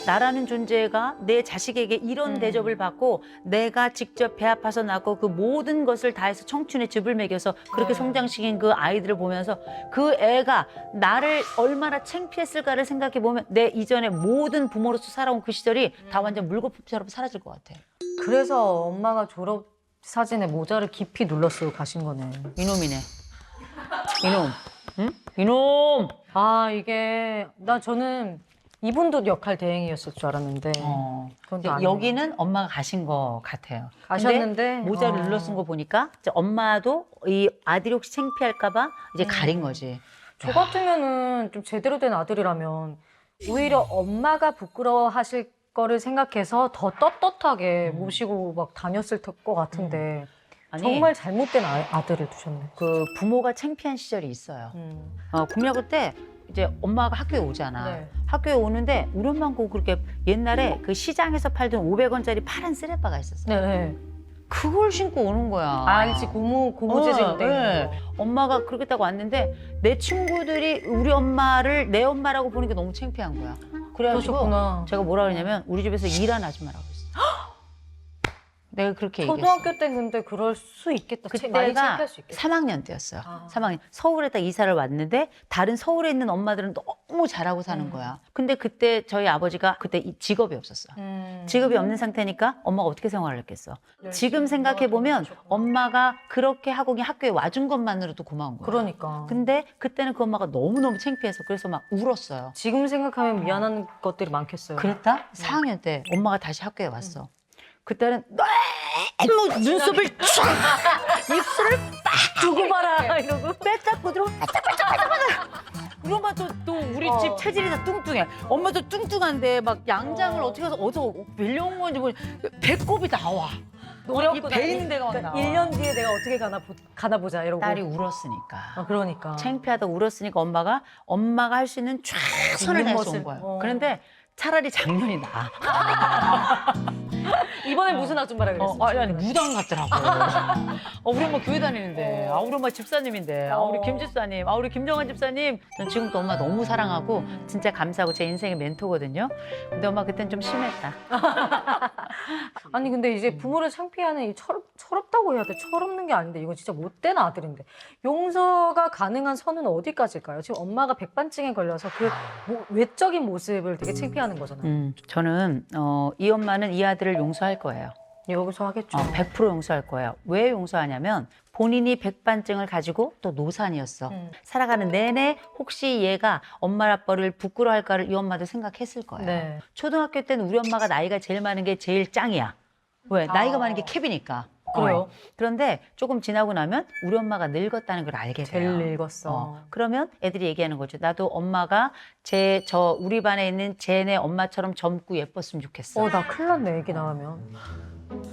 [SPEAKER 1] 나라는 존재가 내 자식에게 이런 대접을 받고 내가 직접 배 아파서 낳고 그 모든 것을 다해서 청춘의 즙을 먹여서 그렇게 성장시킨 그 아이들을 보면서 그 애가 나를 얼마나 창피했을까를 생각해 보면 내 이전에 모든 부모로서 살아온 그 시절이 다 완전 물거품처럼 사라질 것 같아.
[SPEAKER 2] 그래서 엄마가 졸업 사진에 모자를 깊이 눌러 쓰고 가신 거네.
[SPEAKER 1] 이놈이네. 이놈. 응? 이놈.
[SPEAKER 2] 아, 이게 저는 이분도 역할 대행이었을 줄 알았는데 그건 또 아니네요.
[SPEAKER 1] 여기는 엄마가 가신 것 같아요.
[SPEAKER 2] 가셨는데
[SPEAKER 1] 근데 모자를 눌러 쓴 거 보니까 이제 엄마도 이 아들이 혹시 창피할까봐 이제 가린 거지.
[SPEAKER 2] 저 같으면은 좀 제대로 된 아들이라면 오히려 엄마가 부끄러워하실 거를 생각해서 더 떳떳하게 모시고 막 다녔을 것 같은데
[SPEAKER 1] 아니,
[SPEAKER 2] 정말 잘못된 아들을 두셨네.
[SPEAKER 1] 그 부모가 창피한 시절이 있어요. 국민학교 때 이제 엄마가 학교에 오잖아.
[SPEAKER 2] 네.
[SPEAKER 1] 학교에 오는데 우리 엄마는 꼭 그렇게 옛날에 그 시장에서 팔던 500원짜리 파란 쓰레빠가 있었어요.
[SPEAKER 2] 네.
[SPEAKER 1] 그걸 신고 오는 거야.
[SPEAKER 2] 알지, 고무 재질 때.
[SPEAKER 1] 네. 엄마가 그렇게 타고 왔는데 내 친구들이 우리 엄마를 내 엄마라고 보는 게 너무 창피한 거야. 그래가지고
[SPEAKER 2] 그러셨구나.
[SPEAKER 1] 제가 뭐라 그러냐면 우리 집에서 일하는 아줌마라고 했어. 내가 그렇게 얘기했어.
[SPEAKER 2] 초등학교 때 근데 그럴 수 있겠다. 많이
[SPEAKER 1] 그때가
[SPEAKER 2] 창피할 수 있겠다.
[SPEAKER 1] 3학년 때였어요.
[SPEAKER 2] 아.
[SPEAKER 1] 3학년. 서울에 딱 이사를 왔는데 다른 서울에 있는 엄마들은 너무 잘하고 사는 거야. 근데 그때 저희 아버지가 그때 직업이 없었어. 직업이 없는 상태니까 엄마가 어떻게 생활을 했겠어. 지금 생각해보면 엄마가 그렇게 하고 그냥 학교에 와준 것만으로도 고마운 거야.
[SPEAKER 2] 그러니까.
[SPEAKER 1] 근데 그때는 그 엄마가 너무너무 창피해서 그래서 막 울었어요.
[SPEAKER 2] 지금 생각하면 미안한 것들이 많겠어요.
[SPEAKER 1] 그랬다? 4학년 때 엄마가 다시 학교에 왔어. 그때는 너무 눈썹을 쫙 입술을
[SPEAKER 2] 두고 봐라 이러고.
[SPEAKER 1] 빼잡고 들어 우리 엄마 또 우리 집 체질이 다 뚱뚱해. 엄마도 뚱뚱한데 막 양장을 어떻게 해서 어디서 밀려온 건지 모르 배꼽이 나와. 이 배 있는 데가 막 나와.
[SPEAKER 2] 1년 뒤에 내가 어떻게 가나 보자 이러고.
[SPEAKER 1] 딸이 울었으니까.
[SPEAKER 2] 그러니까.
[SPEAKER 1] 창피하다 울었으니까 엄마가 할 수 있는 최선을 다해서 온 거예요. 그런데 차라리 작년이 나아.
[SPEAKER 2] 이번에 무슨 아줌마라 그랬어?
[SPEAKER 1] 아니 무당 같더라고. 우리 엄마 교회 다니는데, 우리 엄마 집사님인데, 우리 김 집사님, 우리 김정환 집사님. 전 지금도 엄마 너무 사랑하고 진짜 감사하고 제 인생의 멘토거든요. 근데 엄마 그땐 좀 심했다.
[SPEAKER 2] 아니 근데 이제 부모를 창피하는 이 철없다고 해야 돼. 철없는 게 아닌데 이건 진짜 못된 아들인데 용서가 가능한 선은 어디까지일까요? 지금 엄마가 백반증에 걸려서 그 외적인 모습을 되게 창피하는 거잖아요.
[SPEAKER 1] 저는 이 엄마는 이 아들을 용서할 거예요.
[SPEAKER 2] 여기서 하겠죠.
[SPEAKER 1] 100% 용서할 거예요. 왜 용서하냐면 본인이 백반증을 가지고 또 노산이었어. 살아가는 내내 혹시 얘가 엄마 아빠를 부끄러워할까를 이 엄마도 생각했을 거예요.
[SPEAKER 2] 네.
[SPEAKER 1] 초등학교 때는 우리 엄마가 나이가 제일 많은 게 제일 짱이야. 왜? 나이가 많은 게 캡이니까.
[SPEAKER 2] 그래요?
[SPEAKER 1] 그런데 조금 지나고 나면 우리 엄마가 늙었다는 걸 알게 돼요.
[SPEAKER 2] 제일 늙었어.
[SPEAKER 1] 그러면 애들이 얘기하는 거죠. 나도 엄마가 우리 반에 있는 쟤네 엄마처럼 젊고 예뻤으면 좋겠어.
[SPEAKER 2] 나 큰일 났네, 애기 낳으면.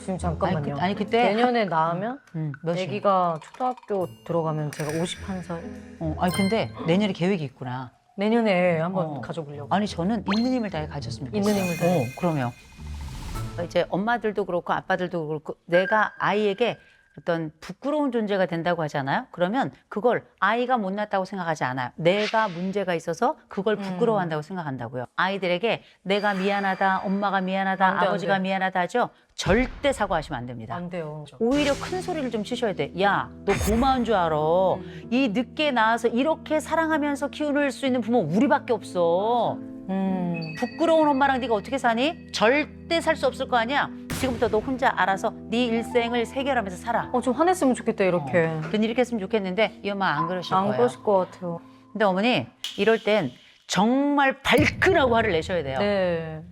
[SPEAKER 2] 지금 잠깐만요.
[SPEAKER 1] 아니, 그때
[SPEAKER 2] 내년에 낳으면
[SPEAKER 1] 몇이야?
[SPEAKER 2] 애기가 초등학교 들어가면 제가 51살.
[SPEAKER 1] 아니 근데 내년에 계획이 있구나.
[SPEAKER 2] 내년에 한번 가져보려고.
[SPEAKER 1] 아니 저는 있는 힘을 다해 가졌으면 좋겠어요.
[SPEAKER 2] 있는 힘을 다해.
[SPEAKER 1] 그럼요. 이제 엄마들도 그렇고 아빠들도 그렇고 내가 아이에게 어떤 부끄러운 존재가 된다고 하잖아요. 그러면 그걸 아이가 못났다고 생각하지 않아요. 내가 문제가 있어서 그걸 부끄러워한다고 생각한다고요. 아이들에게 내가 미안하다, 엄마가 미안하다,
[SPEAKER 2] 안 돼, 안
[SPEAKER 1] 아버지가
[SPEAKER 2] 돼.
[SPEAKER 1] 미안하다 하죠. 절대 사과하시면 안 됩니다.
[SPEAKER 2] 안 돼요.
[SPEAKER 1] 오히려 큰 소리를 좀 치셔야 돼. 야, 너 고마운 줄 알아. 이 늦게 낳아서 이렇게 사랑하면서 키울 수 있는 부모 우리밖에 없어. 부끄러운 엄마랑 네가 어떻게 사니? 절대 살 수 없을 거 아니야. 지금부터 너 혼자 알아서 네 일생을 해결하면서 살아.
[SPEAKER 2] 좀 화냈으면 좋겠다, 이렇게.
[SPEAKER 1] 전 이렇게 했으면 좋겠는데 이 엄마 안 그러실
[SPEAKER 2] 안
[SPEAKER 1] 거예요.
[SPEAKER 2] 그러실 것 같아요.
[SPEAKER 1] 근데 어머니 이럴 땐 정말 발끈하고 화를 내셔야 돼요.
[SPEAKER 2] 네.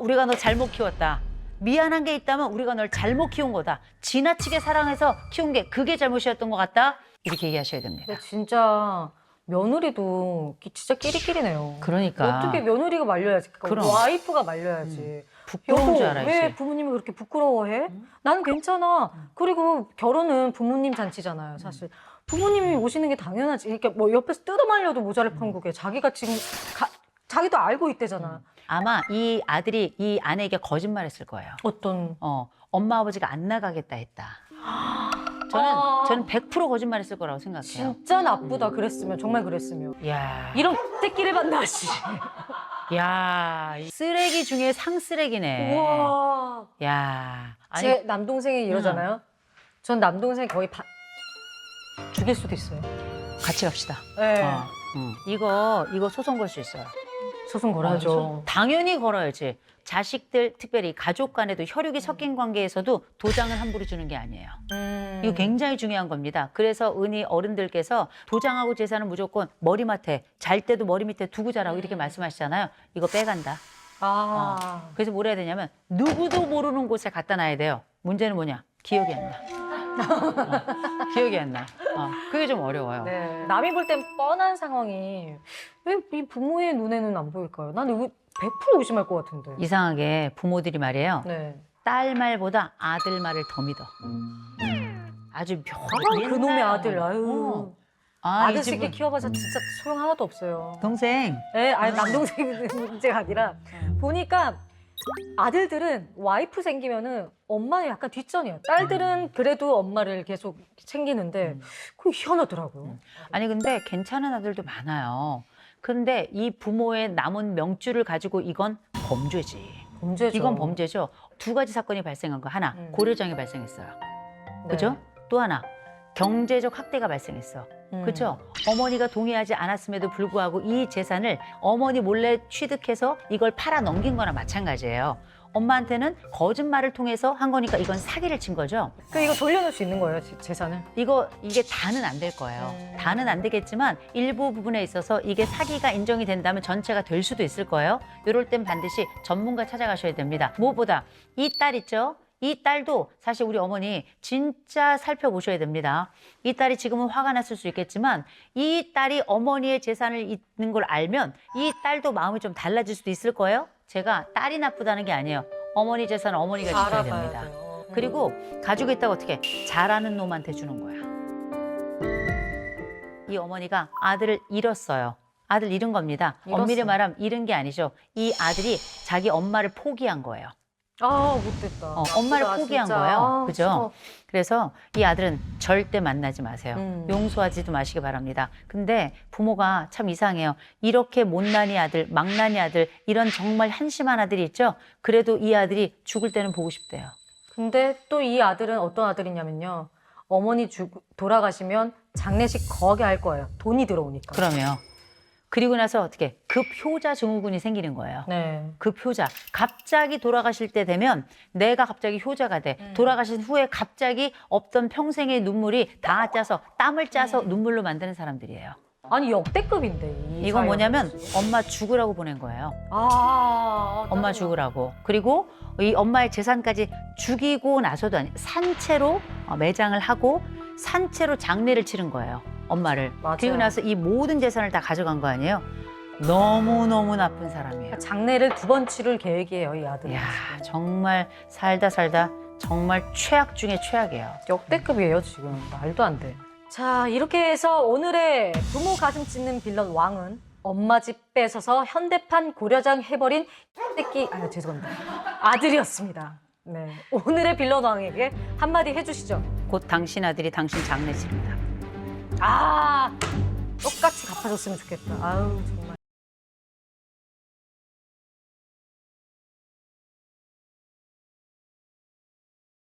[SPEAKER 1] 우리가 너 잘못 키웠다. 미안한 게 있다면 우리가 널 잘못 키운 거다. 지나치게 사랑해서 키운 게 그게 잘못이었던 것 같다. 이렇게 얘기하셔야 됩니다.
[SPEAKER 2] 근데 진짜 며느리도 진짜 끼리끼리네요.
[SPEAKER 1] 그러니까.
[SPEAKER 2] 어떻게 며느리가 말려야지. 그러니까
[SPEAKER 1] 그럼.
[SPEAKER 2] 와이프가 말려야지.
[SPEAKER 1] 부끄러운 줄
[SPEAKER 2] 여보,
[SPEAKER 1] 알아야지.
[SPEAKER 2] 왜 부모님이 그렇게 부끄러워해? 나는 괜찮아. 그리고 결혼은 부모님 잔치잖아요, 사실. 부모님이 오시는 게 당연하지. 그러니까 뭐 옆에서 뜯어말려도 모자를 판국에 자기가 지금 자기도 알고 있대잖아.
[SPEAKER 1] 아마 이 아들이 이 아내에게 거짓말했을 거예요.
[SPEAKER 2] 어떤
[SPEAKER 1] 엄마 아버지가 안 나가겠다 했다. 저는 100% 거짓말했을 거라고 생각해요.
[SPEAKER 2] 진짜 나쁘다. 그랬으면 정말 그랬으면.
[SPEAKER 1] 야,
[SPEAKER 2] 이런 새끼를 만나 씨.
[SPEAKER 1] 야, 쓰레기 중에 상쓰레기네.
[SPEAKER 2] 우와.
[SPEAKER 1] 야, 아니
[SPEAKER 2] 제 남동생이 이러잖아요. 전 남동생 거의 죽일 수도 있어요.
[SPEAKER 1] 같이 갑시다.
[SPEAKER 2] 네.
[SPEAKER 1] 이거 소송 걸 수 있어요.
[SPEAKER 2] 소송 걸어야죠.
[SPEAKER 1] 당연히 걸어야지. 자식들, 특별히 가족 간에도 혈육이 섞인 관계에서도 도장을 함부로 주는 게 아니에요. 이거 굉장히 중요한 겁니다. 그래서 은희 어른들께서 도장하고 제사는 무조건 머리맡에, 잘 때도 머리 밑에 두고 자라고 이렇게 말씀하시잖아요. 이거 빼간다. 그래서 뭘 해야 되냐면 누구도 모르는 곳에 갖다 놔야 돼요. 문제는 뭐냐? 기억이 안 나. 기억이 안 나. 그게 좀 어려워요.
[SPEAKER 2] 네. 남이 볼 땐 뻔한 상황이 왜 이 부모의 눈에는 안 보일까요? 나는 이거 100% 의심할 것 같은데.
[SPEAKER 1] 이상하게 부모들이 말이에요.
[SPEAKER 2] 네.
[SPEAKER 1] 딸 말보다 아들 말을 더 믿어. 아주
[SPEAKER 2] 그놈의 아들. 아유. 아들
[SPEAKER 1] 이
[SPEAKER 2] 새끼
[SPEAKER 1] 집은
[SPEAKER 2] 키워봐서 진짜 소용 하나도 없어요.
[SPEAKER 1] 동생.
[SPEAKER 2] 네, 아니 남동생 문제가 아니라 보니까 아들들은 와이프 생기면은 엄마는 약간 뒷전이에요. 딸들은 그래도 엄마를 계속 챙기는데 그게 희한하더라고요.
[SPEAKER 1] 아니 근데 괜찮은 아들도 많아요. 근데 이 부모의 남은 명줄을 가지고 이건 범죄지.
[SPEAKER 2] 범죄죠.
[SPEAKER 1] 이건 범죄죠. 두 가지 사건이 발생한 거. 하나, 고려장이 발생했어요. 그죠? 또 하나, 경제적 학대가 발생했어. 그죠? 어머니가 동의하지 않았음에도 불구하고 이 재산을 어머니 몰래 취득해서 이걸 팔아 넘긴 거나 마찬가지예요. 엄마한테는 거짓말을 통해서 한 거니까 이건 사기를 친 거죠.
[SPEAKER 2] 그 이거 돌려놓을 수 있는 거예요, 재산을?
[SPEAKER 1] 이게 다는 안 될 거예요. 다는 안 되겠지만 일부 부분에 있어서 이게 사기가 인정이 된다면 전체가 될 수도 있을 거예요. 이럴 땐 반드시 전문가 찾아가셔야 됩니다. 무엇보다 이 딸 있죠? 이 딸도 사실 우리 어머니 진짜 살펴보셔야 됩니다. 이 딸이 지금은 화가 났을 수 있겠지만 이 딸이 어머니의 재산을 있는 걸 알면 이 딸도 마음이 좀 달라질 수도 있을 거예요. 제가 딸이 나쁘다는 게 아니에요. 어머니 재산은 어머니가 지켜야 됩니다. 그리고 가지고 있다가 어떻게 잘하는 놈한테 주는 거야. 이 어머니가 아들을 잃었어요. 아들 잃은 겁니다. 엄밀히 말하면 잃은 게 아니죠. 이 아들이 자기 엄마를 포기한 거예요.
[SPEAKER 2] 못됐다.
[SPEAKER 1] 엄마를
[SPEAKER 2] 나쁘다,
[SPEAKER 1] 포기한
[SPEAKER 2] 진짜.
[SPEAKER 1] 거예요. 그죠? 그래서 이 아들은 절대 만나지 마세요. 용서하지도 마시기 바랍니다. 근데 부모가 참 이상해요. 이렇게 못난이 아들, 망나니 아들, 이런 정말 한심한 아들이 있죠? 그래도 이 아들이 죽을 때는 보고 싶대요.
[SPEAKER 2] 근데 또 이 아들은 어떤 아들이냐면요. 어머니 돌아가시면 장례식 거하게 할 거예요. 돈이 들어오니까.
[SPEAKER 1] 그러면 그리고 나서 어떻게 급효자 증후군이 생기는 거예요.
[SPEAKER 2] 네.
[SPEAKER 1] 급효자. 갑자기 돌아가실 때 되면 내가 갑자기 효자가 돼. 돌아가신 후에 갑자기 없던 평생의 눈물이 다 짜서 땀을 짜서 눈물로 만드는 사람들이에요.
[SPEAKER 2] 아니 역대급인데.
[SPEAKER 1] 이건 뭐냐면
[SPEAKER 2] 사연.
[SPEAKER 1] 엄마 죽으라고 보낸 거예요.
[SPEAKER 2] 짜증나.
[SPEAKER 1] 엄마 죽으라고. 그리고 이 엄마의 재산까지 죽이고 나서도 산채로 매장을 하고 산채로 장례를 치른 거예요. 엄마를.
[SPEAKER 2] 맞아요.
[SPEAKER 1] 그리고 나서 이 모든 재산을 다 가져간 거 아니에요. 너무너무 나쁜 사람이에요.
[SPEAKER 2] 장례를 2번 치를 계획이에요, 이 아들.
[SPEAKER 1] 이야, 정말 살다 정말 최악 중에 최악이에요.
[SPEAKER 2] 역대급이에요, 지금. 말도 안 돼. 자, 이렇게 해서 오늘의 부모 가슴 찢는 빌런 왕은 엄마 집 뺏어서 현대판 고려장 해버린 새끼, 죄송합니다. 아들이었습니다. 네. 오늘의 빌런 왕에게 한마디 해주시죠.
[SPEAKER 1] 곧 당신 아들이 당신 장례 치릅니다.
[SPEAKER 2] 똑같이 갚아줬으면 좋겠다. 아유, 정말.